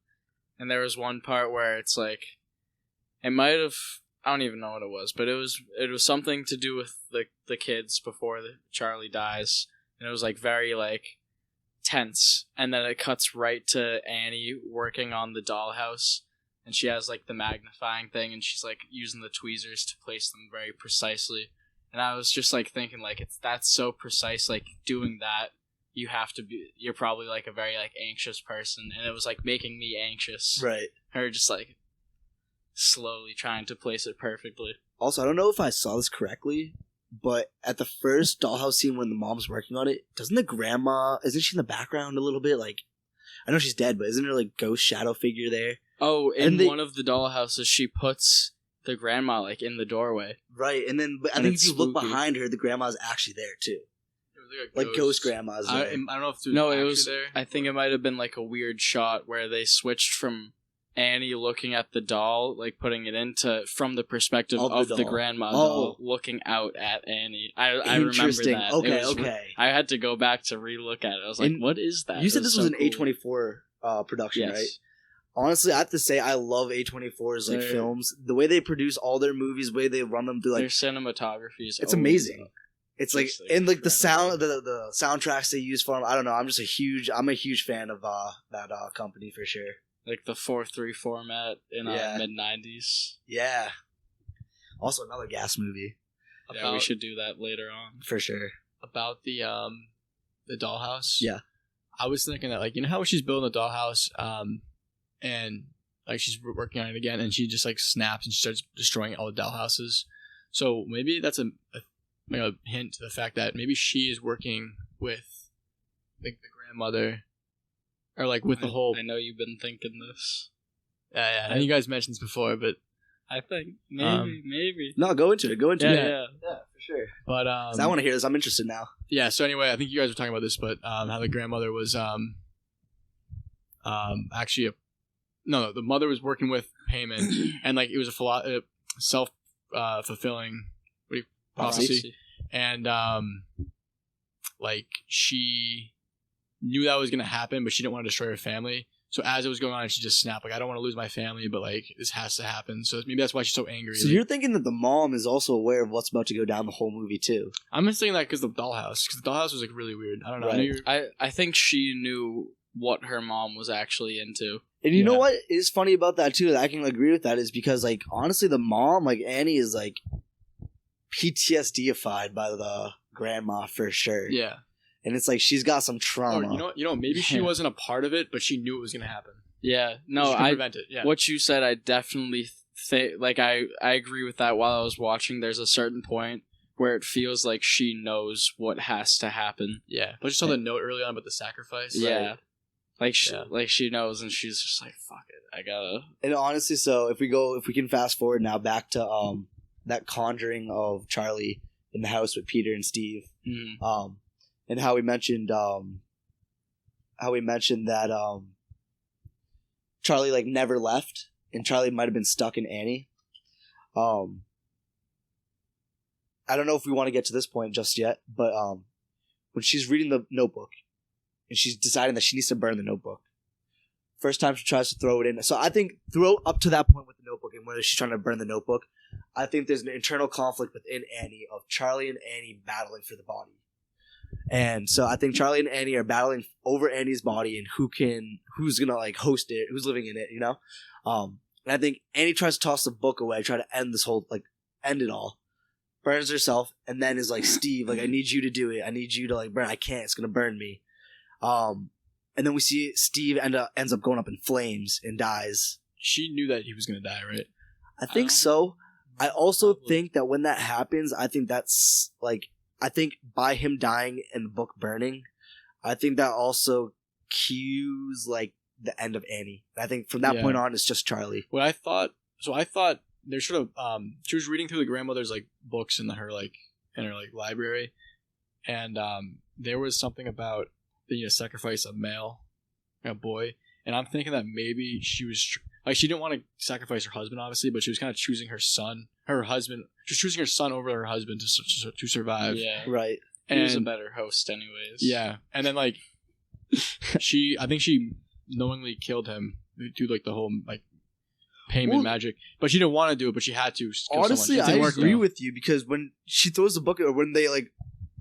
And there was one part where it's like, it might have, I don't even know what it was, but it was something to do with the kids before Charlie dies, and it was like very like tense, and then it cuts right to Annie working on the dollhouse, and she has like the magnifying thing, and she's like using the tweezers to place them very precisely, and I was just like thinking like, that's so precise, like doing that, you're probably like a very like anxious person, and it was like making me anxious. Right. Her just like slowly trying to place it perfectly. Also, I don't know if I saw this correctly, but at the first dollhouse scene when the mom's working on it, isn't she in the background a little bit? Like, I know she's dead, but isn't there like ghost shadow figure there? Oh, one of the dollhouses, she puts the grandma like in the doorway. Right, and then I think if you look behind her, the grandma's actually there too. It was like ghost grandma's there. I don't know if it was there. I think it might have been like a weird shot where they switched from Annie looking at the doll, like putting it from the perspective of the grandma doll looking out at Annie. I remember that. Okay. I had to go back to relook at it. I was like, what is that? You said this was an A24 production, right? Honestly, I have to say I love A24's like films. The way they produce all their movies, the way they run them through, like their cinematography is amazing. It's like, and like the sound, the soundtracks they use for them. I don't know. I'm a huge fan of that company for sure. Like the 4:3 format in mid-90s. Yeah. Also another Gas movie. Yeah, we should do that later on. For sure. About the dollhouse. Yeah. I was thinking that, like, how she's building the dollhouse, and like she's working on it again, and she just like snaps and she starts destroying all the dollhouses. So maybe that's a hint to the fact that maybe she is working with the grandmother, or like with the whole. I know you've been thinking this. Yeah. I know you guys mentioned this before, but I think maybe. No, go into it. Yeah. Yeah, for sure. But 'Cause I want to hear this. I'm interested now. yeah. So anyway, I think you guys were talking about this, but how the grandmother was actually the mother was working with Payman, and like it was a self fulfilling prophecy, and like she knew that was gonna happen, but she didn't want to destroy her family. So as it was going on, she just snapped like, I don't want to lose my family, but like this has to happen. So maybe that's why she's so angry. So you're thinking that the mom is also aware of what's about to go down the whole movie too? I'm just thinking that because the dollhouse was like really weird. I don't know. Right. I think she knew what her mom was actually into. And you know what is funny about that too, that I can agree with that, is because like honestly the mom, like Annie, is like PTSD-ified by the grandma for sure. Yeah. And it's like she's got some trauma. Or, you know, maybe she wasn't a part of it, but she knew it was gonna happen. Yeah. No, she could prevent it. Yeah. What you said, I definitely like I agree with that. While I was watching, there's a certain point where it feels like she knows what has to happen. Yeah. But you saw the note early on about the sacrifice. Yeah. Like she knows, and she's just like, fuck it, I gotta. And honestly, so if we can fast forward now back to that conjuring of Charlie in the house with Peter and Steve, and how we mentioned that Charlie like never left, and Charlie might have been stuck in Annie. I don't know if we want to get to this point just yet, but when she's reading the notebook and she's deciding that she needs to burn the notebook, first time she tries to throw it in. So I think up to that point with the notebook and whether she's trying to burn the notebook, I think there's an internal conflict within Annie of Charlie and Annie battling for the body. And so I think Charlie and Annie are battling over Annie's body and who's gonna like host it, who's living in it, you know? And I think Annie tries to toss the book away, try to end it all. Burns herself, and then is like, Steve, like, I need you to do it. I need you to like burn. I can't. It's gonna burn me. And then we see Steve ends up going up in flames and dies. She knew that he was gonna die, right? I think so. I also think that when that happens, I think that's like, I think by him dying and the book burning, I think that also cues like the end of Annie. I think from that point on, it's just Charlie. What I thought there should have she was reading through the grandmother's like books in her library, and there was something about the sacrifice a boy, and I'm thinking that maybe she was like, she didn't want to sacrifice her husband obviously, but she was kind of choosing her husband. She was choosing her son over her husband to survive. Yeah, right. He was a better host, anyways. Yeah, and then like I think she knowingly killed him through like the whole like payment magic, but she didn't want to do it, but she had to. Honestly, I agree with you, because when she throws the book, or when they like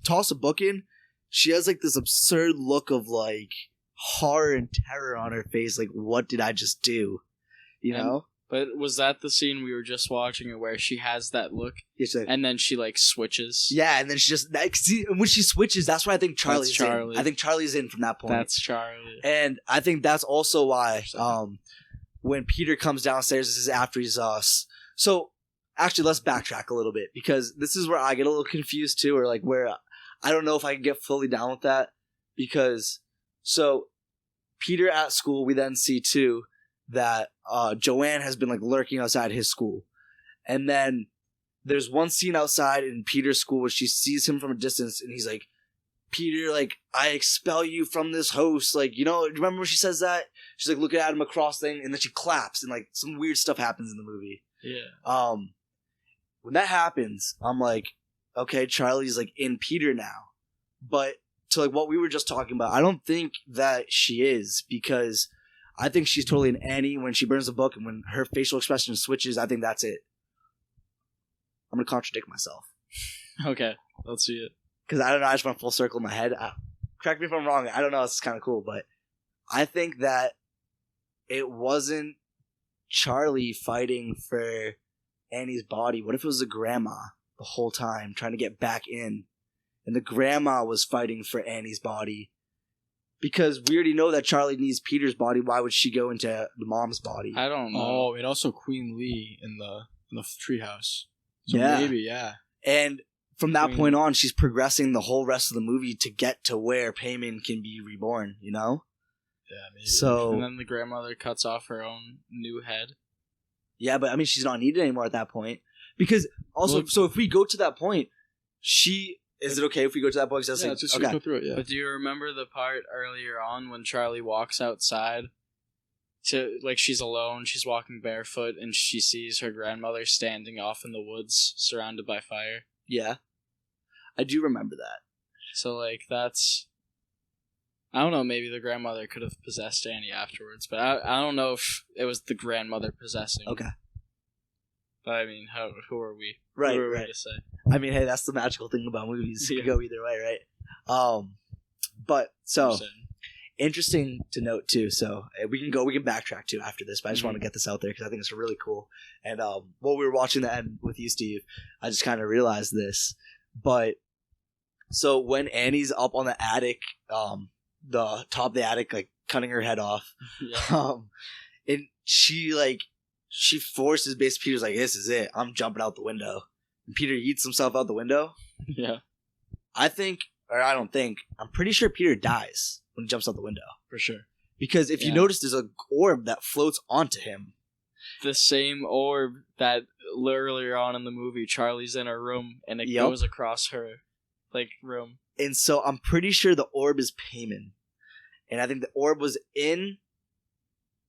toss a book in, she has like this absurd look of like horror and terror on her face. Like, what did I just do? You know? But was that the scene we were just watching, where she has that look, and then she like switches? Yeah, and then she just when she switches, that's why I think Charlie's in. I think Charlie's in from that point. That's Charlie, and I think that's also why when Peter comes downstairs, this is after he's So actually, let's backtrack a little bit, because this is where I get a little confused too, or like where I don't know if I can get fully down with that, because so Peter at school, we then see too that Joanne has been like lurking outside his school, and then there's one scene outside in Peter's school where she sees him from a distance, and he's like, Peter, like, I expel you from this house, like, you know, remember when she says that? She's like looking at him across thing, and then she claps, and like some weird stuff happens in the movie. Yeah. When that happens, I'm like, okay, Charlie's like in Peter now, but to like what we were just talking about, I don't think that she is, because I think she's totally an Annie when she burns the book, and when her facial expression switches, I think that's it. I'm going to contradict myself. Okay, let's see it. Because I don't know, I just went full circle in my head. Correct me if I'm wrong, I don't know, it's kind of cool, but I think that it wasn't Charlie fighting for Annie's body. What if it was the grandma the whole time trying to get back in, and the grandma was fighting for Annie's body? Because we already know that Charlie needs Peter's body. Why would she go into the mom's body? I don't know. Oh, and also Queen Lee in the treehouse. So yeah. Maybe, yeah. And from that point on, she's progressing the whole rest of the movie to get to where Payman can be reborn, you know? Yeah, maybe. So And then the grandmother cuts off her own new head. yeah, but I mean, she's not needed anymore at that point. Because also, so if we go to that point, is it okay if we go to that point? Yeah, just go through it. Yeah. But do you remember the part earlier on when Charlie walks outside to, like, she's alone, she's walking barefoot, and she sees her grandmother standing off in the woods surrounded by fire? Yeah. I do remember that. So, like, that's... I don't know, maybe the grandmother could have possessed Annie afterwards, but I don't know if it was the grandmother possessing. Okay. But, I mean, who are we? Right, Who are right. we to say? I mean, hey, that's the magical thing about movies. You can go either way, right? But, so... Interesting to note too. So we can backtrack too after this, but I just want to get this out there because I think it's really cool. And while we were watching the end with you, Steve, I just kind of realized this. But so when Annie's up on the attic, the top of the attic, like cutting her head off, and she forces basically Peter's like, "This is it. I'm jumping out the window." And Peter yeets himself out the window. Yeah, I'm pretty sure Peter dies when he jumps out the window. For sure. Because if you notice, there's a orb that floats onto him. the same orb that earlier on in the movie Charlie's in her room and it goes across her room. And so I'm pretty sure the orb is Payman. And I think the orb was in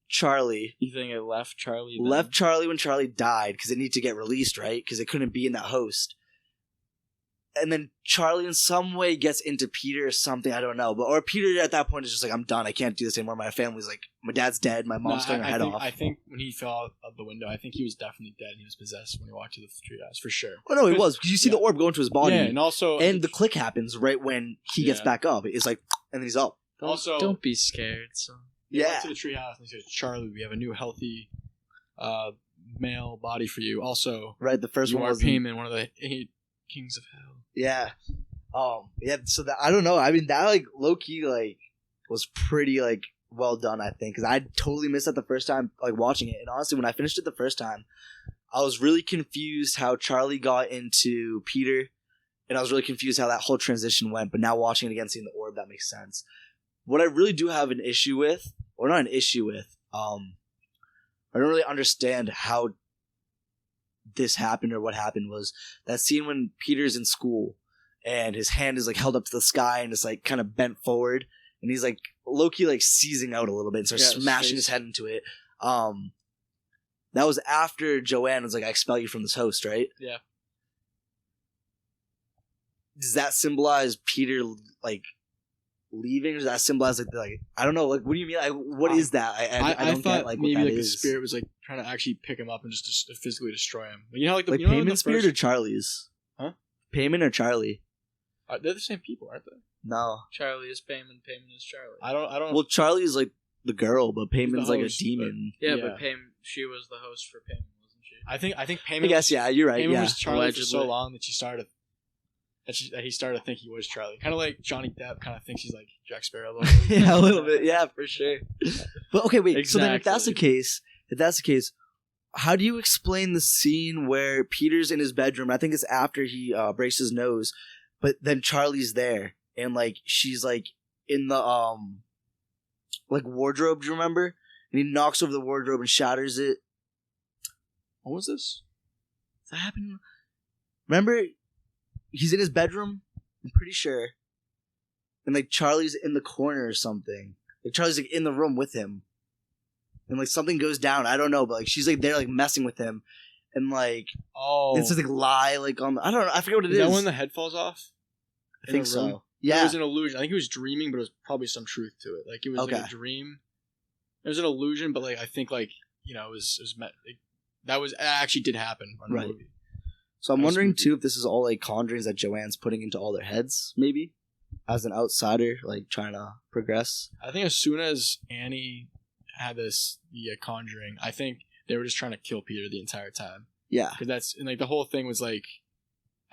Charlie. You think it left Charlie then? Left Charlie when Charlie died because it needed to get released, right? Because it couldn't be in that host. And then Charlie in some way gets into Peter or something, I don't know. Or Peter at that point is just like, I'm done, I can't do this anymore. My family's like, my dad's dead, my mom's cutting her head off. I think when he fell out of the window, I think he was definitely dead and he was possessed when he walked to the treehouse, for sure. Oh no, he was, because you see the orb go into his body. Yeah, and also... And the click happens right when he gets back up. It's like, and then he's up. Don't be scared, son. He went to the treehouse and he says, Charlie, we have a new healthy male body for you. Also, right, the first one was Payman, one of the 8 kings of hell. Yeah. Yeah, so that, I don't know. I mean, that, low-key, was pretty, well done, I think. Because I totally missed that the first time, watching it. And honestly, when I finished it the first time, I was really confused how Charlie got into Peter. And I was really confused how that whole transition went. But now watching it again, seeing the orb, that makes sense. What I really do have an issue with, or not an issue with, I don't really understand how this happened or what happened, was that scene when Peter's in school and his hand is held up to the sky and it's kind of bent forward and he's low-key seizing out a little bit and starts smashing his head into it. That was after Joanne was I expel you from this host, right? Yeah. Does that symbolize Peter leaving, or does that symbolize I don't know, what do you mean, what is that? I don't thought get maybe what that the is. spirit was trying to actually pick him up and just physically destroy him. You know, Payman's spirit or Charlie's? Huh? Payman or Charlie? They're the same people, aren't they? No. Charlie is Payman, Payman is Charlie. I don't. Well, Charlie's the girl, but Payman's the a host, demon. Yeah, but Payman, she was the host for Payman, wasn't she? I think Payman. I guess you're right. Payman Yeah, was Charlie allegedly. for so long that he started to think he was Charlie. Kind of like Johnny Depp kind of thinks he's Jack Sparrow a little bit. yeah, a little bit. Yeah, for sure. But okay, wait. Exactly. So then, if that's the case, how do you explain the scene where Peter's in his bedroom? I think it's after he breaks his nose, but then Charlie's there and she's in the wardrobe. Do you remember? And he knocks over the wardrobe and shatters it. What was this? Is that happening? Remember? He's in his bedroom, I'm pretty sure. And Charlie's in the corner or something. Charlie's in the room with him. And something goes down. I don't know, but she's there messing with him. And it says lie on the, I don't know, I forget what it is. Is that when the head falls off? I think so. Yeah. It was an illusion. I think he was dreaming, but it was probably some truth to it. It was a dream. It was an illusion, but I think it was meant. That actually did happen on the movie. So I'm wondering too if this is all conjurings that Joanne's putting into all their heads, maybe, as an outsider, trying to progress. I think as soon as Annie had the conjuring, I think they were just trying to kill Peter the entire time. Yeah, because that's and the whole thing was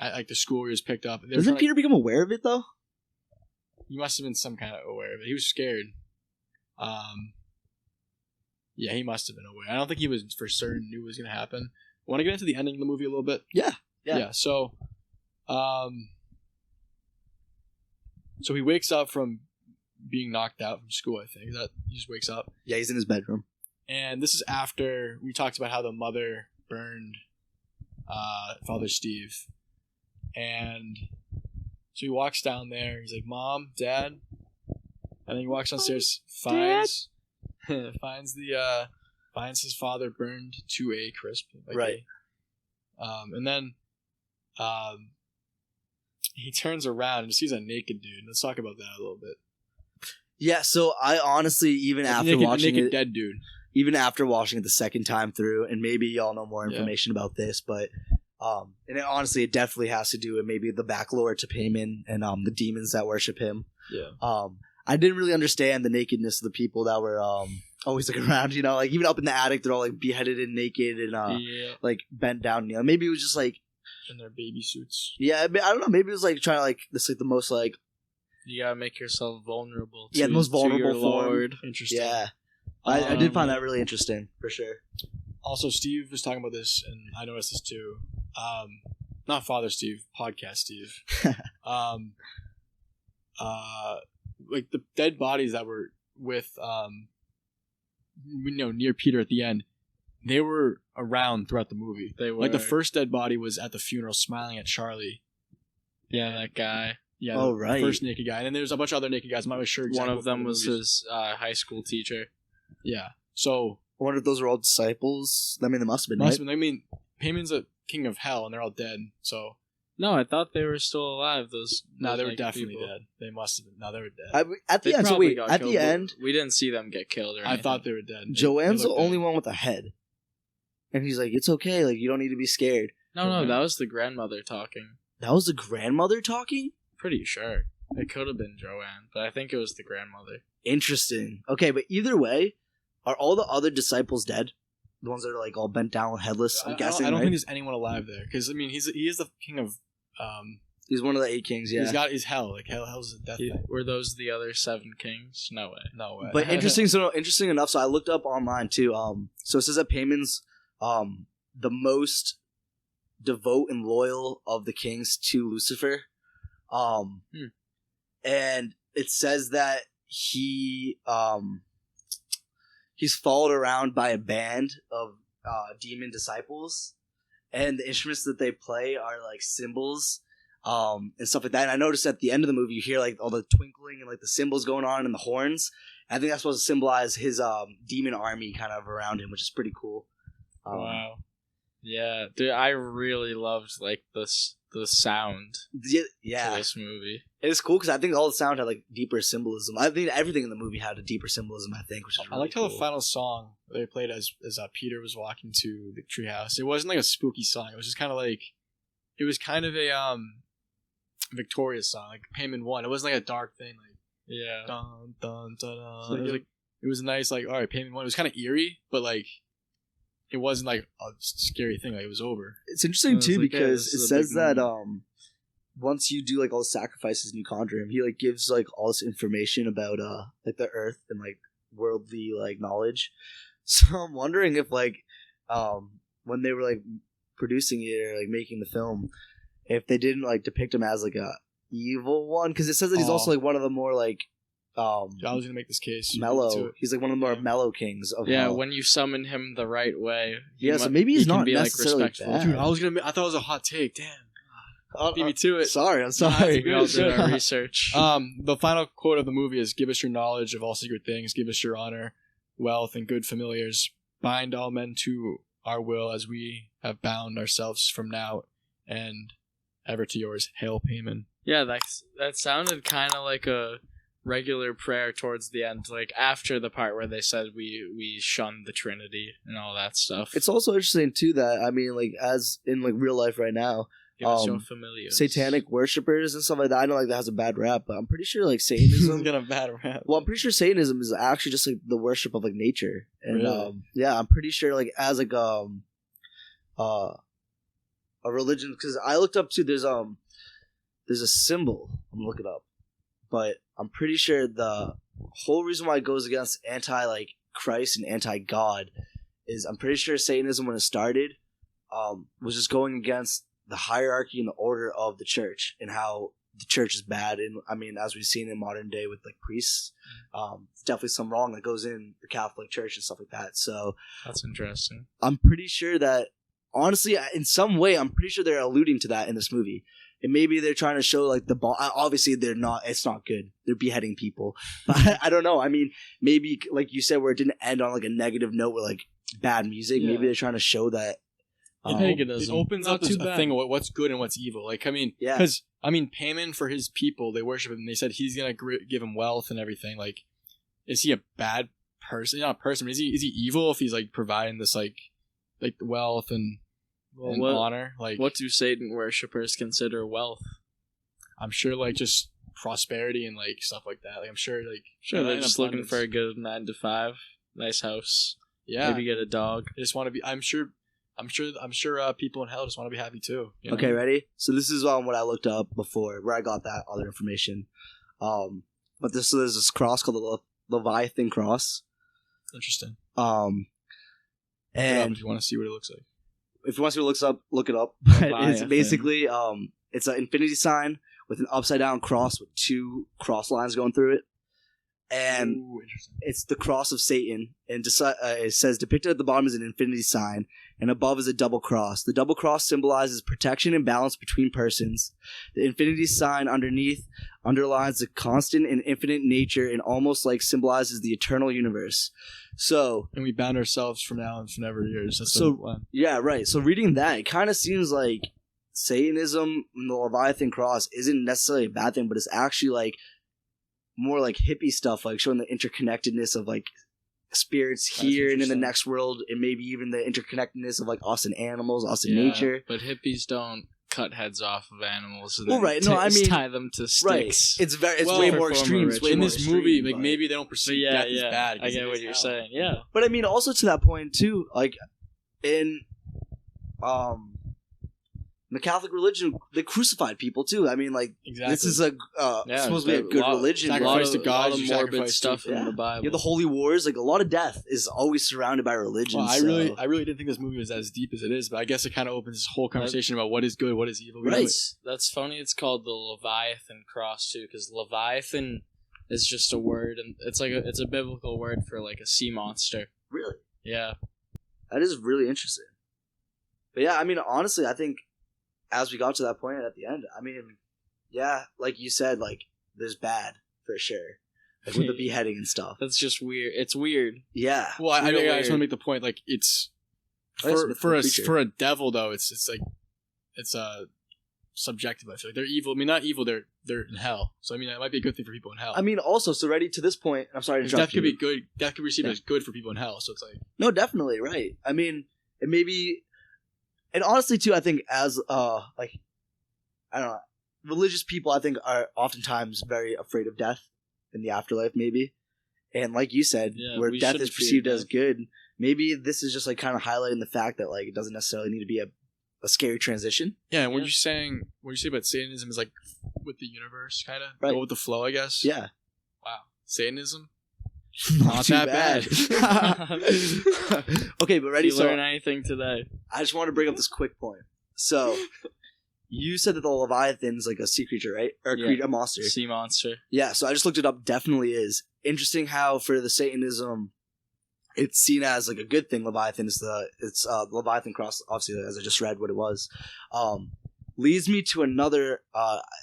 at the school where he was picked up. Doesn't Peter become aware of it though? He must have been some kind of aware of it. He was scared. Yeah, he must have been aware. I don't think he was for certain knew what was going to happen. Want to get into the ending of the movie a little bit? Yeah. So, so he wakes up from being knocked out from school, I think. That he just wakes up. Yeah, he's in his bedroom. And this is after we talked about how the mother burned Father Steve. And so he walks down there. He's like, Mom, Dad. And then he walks downstairs, finds his father burned to a crisp. Right. And then he turns around and sees a naked dude. Let's talk about that a little bit. Yeah, so I honestly, Naked dead dude. Even after watching it the second time through, and maybe y'all know more information about this, but and honestly, it definitely has to do with maybe the backlore to Payman and the demons that worship him. Yeah. I didn't really understand the nakedness of the people that were always looking around. You know, like even up in the attic, they're all like beheaded and naked and like bent down. You know, maybe it was just like in their baby suits. Yeah, I don't know. Maybe it was like trying to like this like the most like you gotta make yourself vulnerable. To, the most vulnerable to your form. Lord. Interesting. Yeah. I did find that really interesting, for sure. Also, Steve was talking about this, and I noticed this too. Not Father Steve, Podcast Steve. Like the dead bodies that were with, near Peter at the end, they were around throughout the movie. They were. Like the first dead body was at the funeral, smiling at Charlie. Yeah, that guy. Yeah, right. The first naked guy, and then there's a bunch of other naked guys. I'm not really sure. Exactly one of them was his high school teacher. Yeah. So I wonder if those were all disciples. I mean, they must have been. Must have been. I mean, Payman's a king of hell, and they're all dead. So no, I thought they were still alive. No, they were definitely people. Dead. They must have been. No, they were dead. At the end, so wait, at the end, we didn't see them get killed. Or anything. I thought they were dead. Joanne's the only one with a head, and he's like, "It's okay. Like you don't need to be scared." No, that was the grandmother talking. That was the grandmother talking? Pretty sure. It could have been Joanne, but I think it was the grandmother. Interesting. Okay, but either way, are all the other disciples dead? The ones that are like all bent down and headless? I'm guessing. I don't think there's anyone alive there because I mean he is the king of. He's one of the 8 kings. Yeah, he's hell. Like hell's a death thing. Were those the other 7 kings? No way. But interesting enough. So I looked up online too. So it says that Payman's the most devout and loyal of the kings to Lucifer. And it says that he's followed around by a band of demon disciples, and the instruments that they play are like cymbals and stuff like that. And I noticed at the end of the movie you hear like all the twinkling and like the cymbals going on and the horns. I think that's supposed to symbolize his demon army kind of around him, which is pretty cool. Wow. Yeah, dude, I really loved like the sound. Yeah, to this movie. It's cool because I think all the sound had like deeper symbolism. I think everything in the movie had a deeper symbolism. I think, which is really I liked cool. how the final song they played as Peter was walking to the treehouse. It wasn't like a spooky song. It was just kind of like it was kind of a victorious song, like Payman won. It wasn't like a dark thing, like dun dun dun dun. So it was nice, like all right, Payman won. It was kind of eerie, but like. It wasn't like a scary thing. Like it was over. It's interesting too because it says that once you do like all the sacrifices and you conjure him, he like gives like all this information about like the earth and like worldly like knowledge. So I'm wondering if like when they were like producing it or like making the film, if they didn't like depict him as like a evil one, because it says that he's also like one of the more like. I was gonna make this case. Mellow. He's like one of the more mellow kings of hell. when you summon him the right way. So maybe he's not be necessarily like respectful. bad. Dude, I thought it was a hot take. Damn. Beat me to it. I'm sorry. We all did our research. The final quote of the movie is, "Give us your knowledge of all secret things. Give us your honor, wealth, and good familiars. Bind all men to our will as we have bound ourselves from now and ever to yours. Hail Payman." Yeah, that sounded kind of like a regular prayer towards the end, like after the part where they said we shunned the Trinity and all that stuff. It's also interesting too that I mean, like as in like real life right now, satanic worshippers and stuff like that. I know like that has a bad rap, but I'm pretty sure like Satanism got a bad rap. Well, I'm pretty sure Satanism is actually just like the worship of like nature, and really? Yeah, I'm pretty sure like as like a religion, because I looked up too. There's a symbol. I'm gonna look it up. But I'm pretty sure the whole reason why it goes against anti like Christ and anti God is I'm pretty sure Satanism when it started was just going against the hierarchy and the order of the church and how the church is bad, and I mean, as we've seen in modern day with like priests, it's definitely some wrong that goes in the Catholic Church and stuff like that. So That's interesting. I'm pretty sure that, honestly, in some way, I'm pretty sure they're alluding to that in this movie. And maybe they're trying to show like obviously they're not. It's not good. They're beheading people. But I don't know. I mean, maybe like you said, where it didn't end on like a negative note with like bad music. Yeah. Maybe they're trying to show that. It opens up Not this too bad. thing of what's good and what's evil. Like, I mean, Yeah. because Paimon, for his people, they worship him. And they said he's gonna give him wealth and everything. Like, is he a bad person? Not a person. But is he evil if he's like providing this like wealth and honor? Like, What do Satan worshippers consider wealth? I'm sure like just prosperity and like stuff like that. Like, I'm sure like They're in just looking abundance. for a good 9 to 5, nice house, Yeah, maybe get a dog. they just want to be. I'm sure people in hell just want to be happy too. You know? Okay, ready? So this is what I looked up before, where I got that other information. But there's this cross called the Leviathan Cross. Interesting. And If you want to see what it looks like. if you want to see what it looks up, look it up. It's Leviathan. basically it's an infinity sign with an upside down cross with 2 cross lines going through it. And Ooh, interesting. it's the cross of Satan, and it says depicted at the bottom is an infinity sign, and above is a double cross. The double cross symbolizes protection and balance between persons. The infinity sign underneath underlines the constant and infinite nature, and almost like symbolizes the eternal universe. So And we bound ourselves from now and forever years. That's So- the yeah, right. So reading that, it kind of seems like Satanism and the Leviathan Cross isn't necessarily a bad thing, but it's actually like more like hippie stuff, like showing the interconnectedness of like spirits That's here and in the interesting. next world, and maybe even the interconnectedness of like us and animals, us and nature. But hippies don't cut heads off of animals. And Well, then right, no, I mean- tie them to Right. sticks. It's way Well, more performer extreme. It's ritual. way in more this extreme, movie, like but- maybe they don't So perceive yeah, death as bad. I 'cause get it what is you're hell. saying. Yeah. But I mean, also to that point too, like in the Catholic religion, they crucified people too. I mean, like Exactly. this is a supposed to be a good religion. A but- lot Sacrifice of, to God, lot of you morbid sacrifice stuff to- in the Bible. Yeah, the holy wars, like a lot of death is always surrounded by religion. Well, I so- really didn't think this movie was as deep as it is, but I guess it kind of opens this whole conversation about what is good, what is evil. We know Right. it- That's funny. It's called the Leviathan Cross too, because Leviathan is just a word, and it's a biblical word for like a sea monster. Really, Yeah. that is really interesting. But yeah, I mean, honestly, I think as we got to that point at the end, I mean, yeah, like you said, like there's bad for sure, like with the beheading and stuff. That's just weird. It's weird. Yeah, Well, I real just want weird. to make the point, like it's Oh, yes, for a creature. for a devil though, it's like it's subjective. I feel like they're evil. I mean, not evil. They're in hell. So I mean, that might be a good thing for people in hell. I mean, also, so ready to this point. I'm sorry to 'Cause interrupt death could you. be good. Death could be received Yeah. as good for people in hell. So it's like No, definitely right. I mean, it may be, and honestly too, I think as like, I don't know, religious people I think are oftentimes very afraid of death in the afterlife, maybe, and like you said, Yeah, where we death shouldn't is perceived fear as death. good, maybe this is just like kind of highlighting the fact that like it doesn't necessarily need to be a scary transition. yeah. And what Yeah. you're saying, what you say about Satanism is like with the universe, kind of Right. go with the flow, I guess. Yeah, Wow. Satanism. not too bad. Okay, but ready? Did you So learn anything today? I just want to bring up this quick point. So, you said that the Leviathan's like a sea creature, right? Or a, Yeah. a monster. Sea monster. Yeah, so I just looked it up. Definitely is. Interesting how for the Satanism, it's seen as like a good thing. Leviathan is the Leviathan Cross. Obviously, as I just read what it was, leads me to another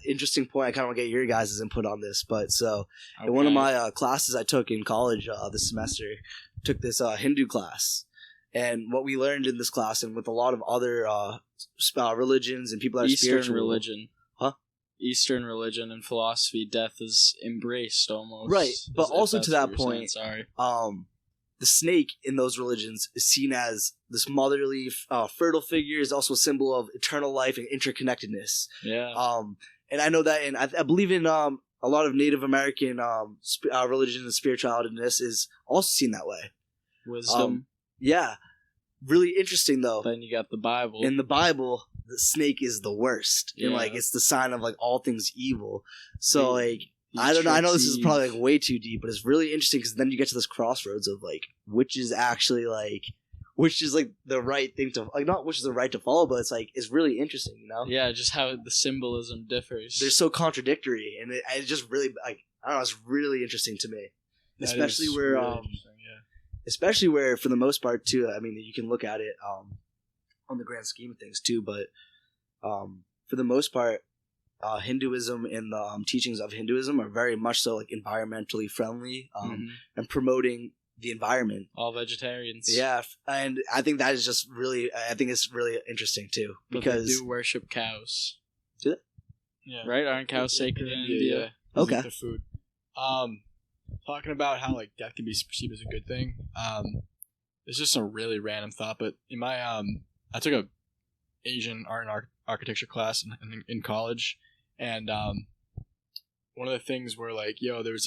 interesting point. I kind of want to get your guys' input on this. But so in one of Okay. my classes I took in college this semester, took this Hindu class. And what we learned in this class, and with a lot of other religions and people that are Eastern spiritual, religion. Huh? Eastern religion and philosophy, death is embraced almost. Right, but if also that's to that what you're saying, point, sorry. the snake in those religions is seen as this motherly, fertile figure, is also a symbol of eternal life and interconnectedness. Yeah. And I know that, and I believe in a lot of Native American religion and spirituality is also seen that way. Wisdom. Yeah, really interesting though. Then you got the Bible. In the Bible, the snake is the worst, and Yeah. like it's the sign of like all things evil. So like. He I don't know. I know this tricks is Eve. probably like way too deep, but it's really interesting because then you get to this crossroads of like which is actually like which is like the right thing to like, not which is the right to follow, but it's like it's really interesting, you know? Yeah, just how the symbolism differs. They're so contradictory, and it just really like I don't know, it's really interesting to me, especially where especially where for the most part too. I mean, you can look at it on the grand scheme of things too, but for the most part, Hinduism and the teachings of Hinduism are very much so like environmentally friendly and promoting the environment. All vegetarians. Yeah, and I think that is just really, I think it's really interesting too, because they do worship cows. Do they? Yeah. Right? Aren't cows sacred in India? Okay. The food. Talking about how like death can be perceived as a good thing. It's just a really random thought, but in my I took a Asian art and architecture class in college, and one of the things where like, there was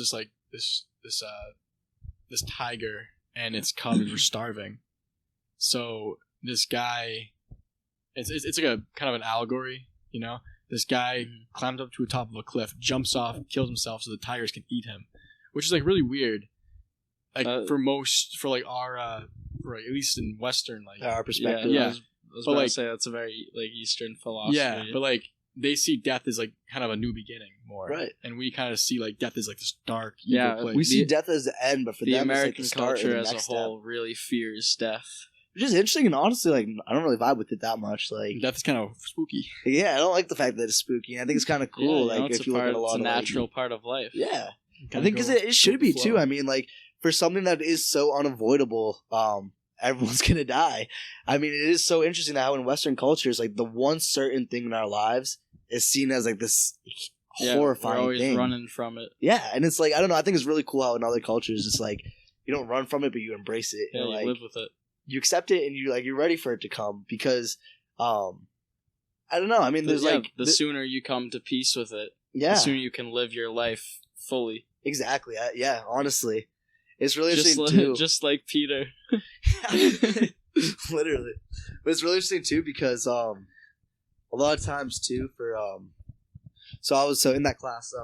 this tiger and its cubs were starving. So this guy, it's like a kind of an allegory, This guy climbs up to the top of a cliff, jumps off, kills himself so the tigers can eat him, which is like really weird. Like for our, at least in Western, like our perspective. Yeah. I was about to say that's a very like Eastern philosophy. Yeah, but like they see death as like kind of a new beginning more, right? And we kind of see like death as like this dark, evil place. We see death as the end, but for the them, American it's like the culture as a whole really fears death. Which is interesting, and honestly, like I don't really vibe with it that much. Like death is kind of spooky. Yeah, I don't like the fact that it's spooky. I think it's kind of cool. Yeah, like if you look at a lot it's of a natural part of life. Yeah, I think because it should be too. I mean, like for something that is so unavoidable, everyone's gonna die. I mean, it is so interesting how in Western cultures, like the one certain thing in our lives is seen as like this horrifying we're always thing. Running from it. Yeah, and it's like I don't know. I think it's really cool how in other cultures it's like you don't run from it, but you embrace it. Yeah, and, you like, live with it. You accept it, and you're ready for it to come because, I don't know. I mean, there's the sooner you come to peace with it, the sooner you can live your life fully. Exactly. Yeah. Honestly, it's really interesting too. Just like Peter. Literally, but it's really interesting too because a lot of times too for so in that class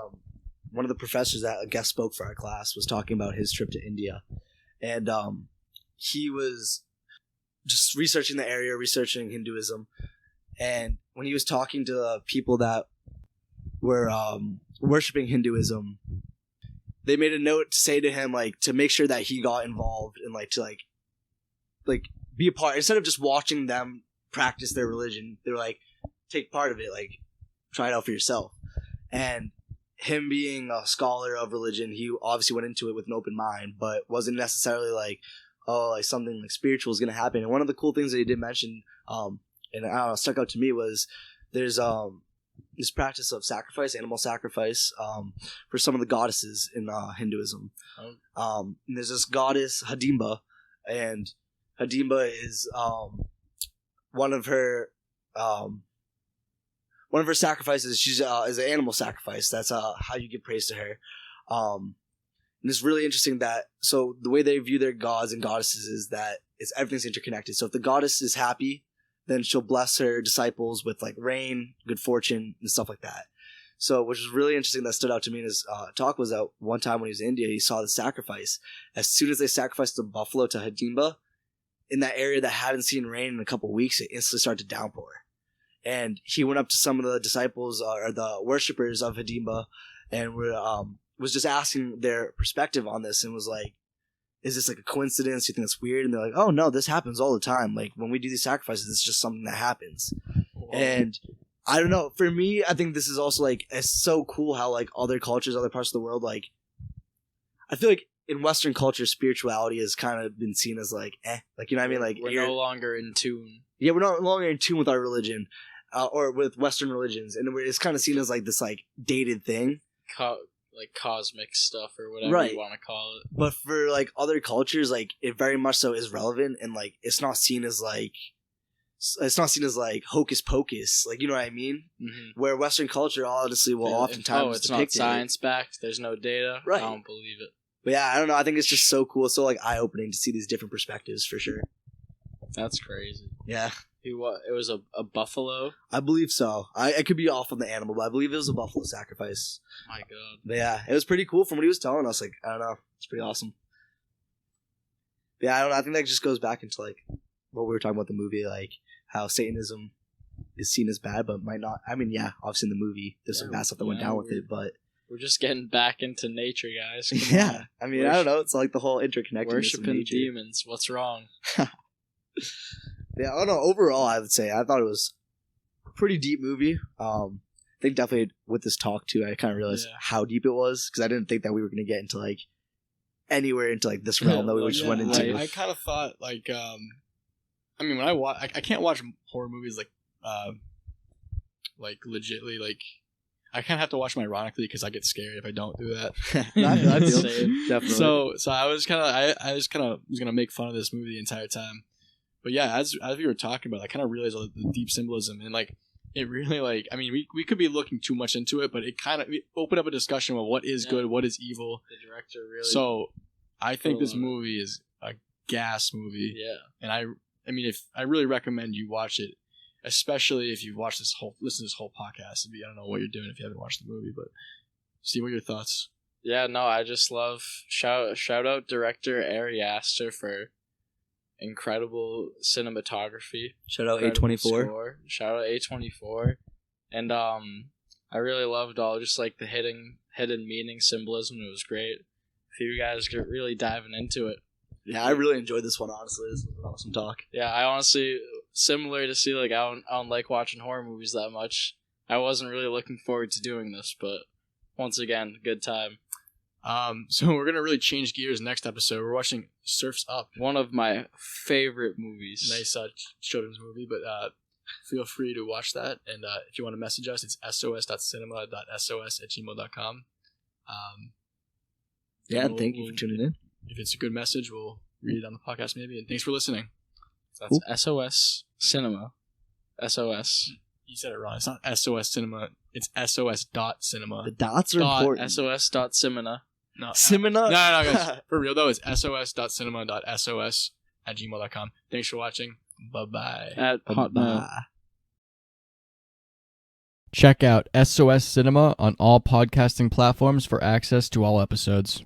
one of the professors that guest spoke for our class was talking about his trip to India, and he was just researching the area, researching Hinduism, and when he was talking to people that were worshiping Hinduism, they made a note to say to him like to make sure that he got involved and like to like be a part instead of just watching them practice their religion. They're like take part of it, like try it out for yourself. And him being a scholar of religion, he obviously went into it with an open mind, but wasn't necessarily like like something like spiritual is going to happen. And one of the cool things that he did mention, and I don't know, stuck out to me was there's this practice of sacrifice, animal sacrifice, for some of the goddesses in Hinduism. And there's this goddess Hidimba, and Hidimba is one of her sacrifices. She's is an animal sacrifice. That's how you give praise to her. And it's really interesting that so the way they view their gods and goddesses is that everything's interconnected. So if the goddess is happy, then she'll bless her disciples with like rain, good fortune, and stuff like that. So, which was really interesting that stood out to me in his talk was that one time when he was in India, he saw the sacrifice. As soon as they sacrificed the buffalo to Hidimba, in that area that hadn't seen rain in a couple of weeks, it instantly started to downpour. And he went up to some of the disciples or the worshippers of Hidimba and was just asking their perspective on this and was like, is this like a coincidence? You think it's weird? And they're like, oh no, this happens all the time. Like when we do these sacrifices, it's just something that happens. Whoa. And I don't know. For me, I think this is also like, it's so cool how like other cultures, other parts of the world, like I feel like in Western culture, spirituality has kind of been seen as like, like, you know what I mean? Like we're no longer in tune. Yeah, we're no longer in tune with our religion or with Western religions. And it's kind of seen as like this like dated thing. Like cosmic stuff or whatever you want to call it. But for like other cultures, like it very much so is relevant and like it's not seen as like hocus pocus, like you know what I mean? Mm-hmm. Where Western culture honestly will oftentimes it's not science backed, there's no data. Right. I don't believe it. But yeah, I don't know, I think it's just so cool, so like eye opening to see these different perspectives for sure. That's crazy. Yeah. It was a buffalo? I believe so. I could be off on the animal, but I believe it was a buffalo sacrifice. My God. But yeah, it was pretty cool from what he was telling us. Like, I don't know. It's pretty awesome. But yeah, I don't know. I think that just goes back into like what we were talking about the movie, like how Satanism is seen as bad, but might not. I mean, yeah, obviously in the movie, there's some bad stuff that went down with it, but we're just getting back into nature, guys. Come yeah, on. I mean, I don't know. It's like the whole interconnectedness of Worshipping nature. demons. What's wrong? Yeah, I don't know. Overall, I would say I thought it was a pretty deep movie. I think definitely with this talk too, I kind of realized how deep it was because I didn't think that we were going to get into like anywhere into like this realm that we just went into. I kind of thought like, I mean, when I watch, I can't watch horror movies like legitly. Like, I kind of have to watch them ironically because I get scared if I don't do that. I feel definitely. So I was kind of, I just kind of was gonna make fun of this movie the entire time. But yeah, as we were talking about it, I kind of realized all the deep symbolism and like it really like I mean we could be looking too much into it, but it kind of opened up a discussion about what is good, what is evil. The director really. So I think this movie is a gas movie. Yeah. And I mean if I really recommend you watch it, especially if you've watched listen to this whole podcast. I don't know what you're doing if you haven't watched the movie, but Steve, what are your thoughts? Yeah, no, I just love shout out director Ari Aster for incredible cinematography. Shout out A24. Shout out A24. And I really loved all just like the hidden meaning symbolism. It was great. If you guys get really diving into it. Yeah, I really enjoyed this one, honestly. This was an awesome talk. Yeah, I honestly, similar to see, like, I don't like watching horror movies that much. I wasn't really looking forward to doing this, but once again, good time. So we're gonna really change gears next episode. We're watching Surf's Up, one of my favorite movies. Nice children's movie, but feel free to watch that. And if you want to message us, it's sos.cinema.sos@gmail.com. Yeah, thank you for tuning in. If it's a good message, we'll read it on the podcast maybe. And thanks for listening. So that's SOS Cinema. SOS. You said it wrong. It's not SOS Cinema. It's SOS.cinema. The dots are important. SOS.cinema. No, Simina? No, guys. For real, though, it's sos.cinema.sos@gmail.com. Thanks for watching. Bye-bye. Bye. Check out SOS Cinema on all podcasting platforms for access to all episodes.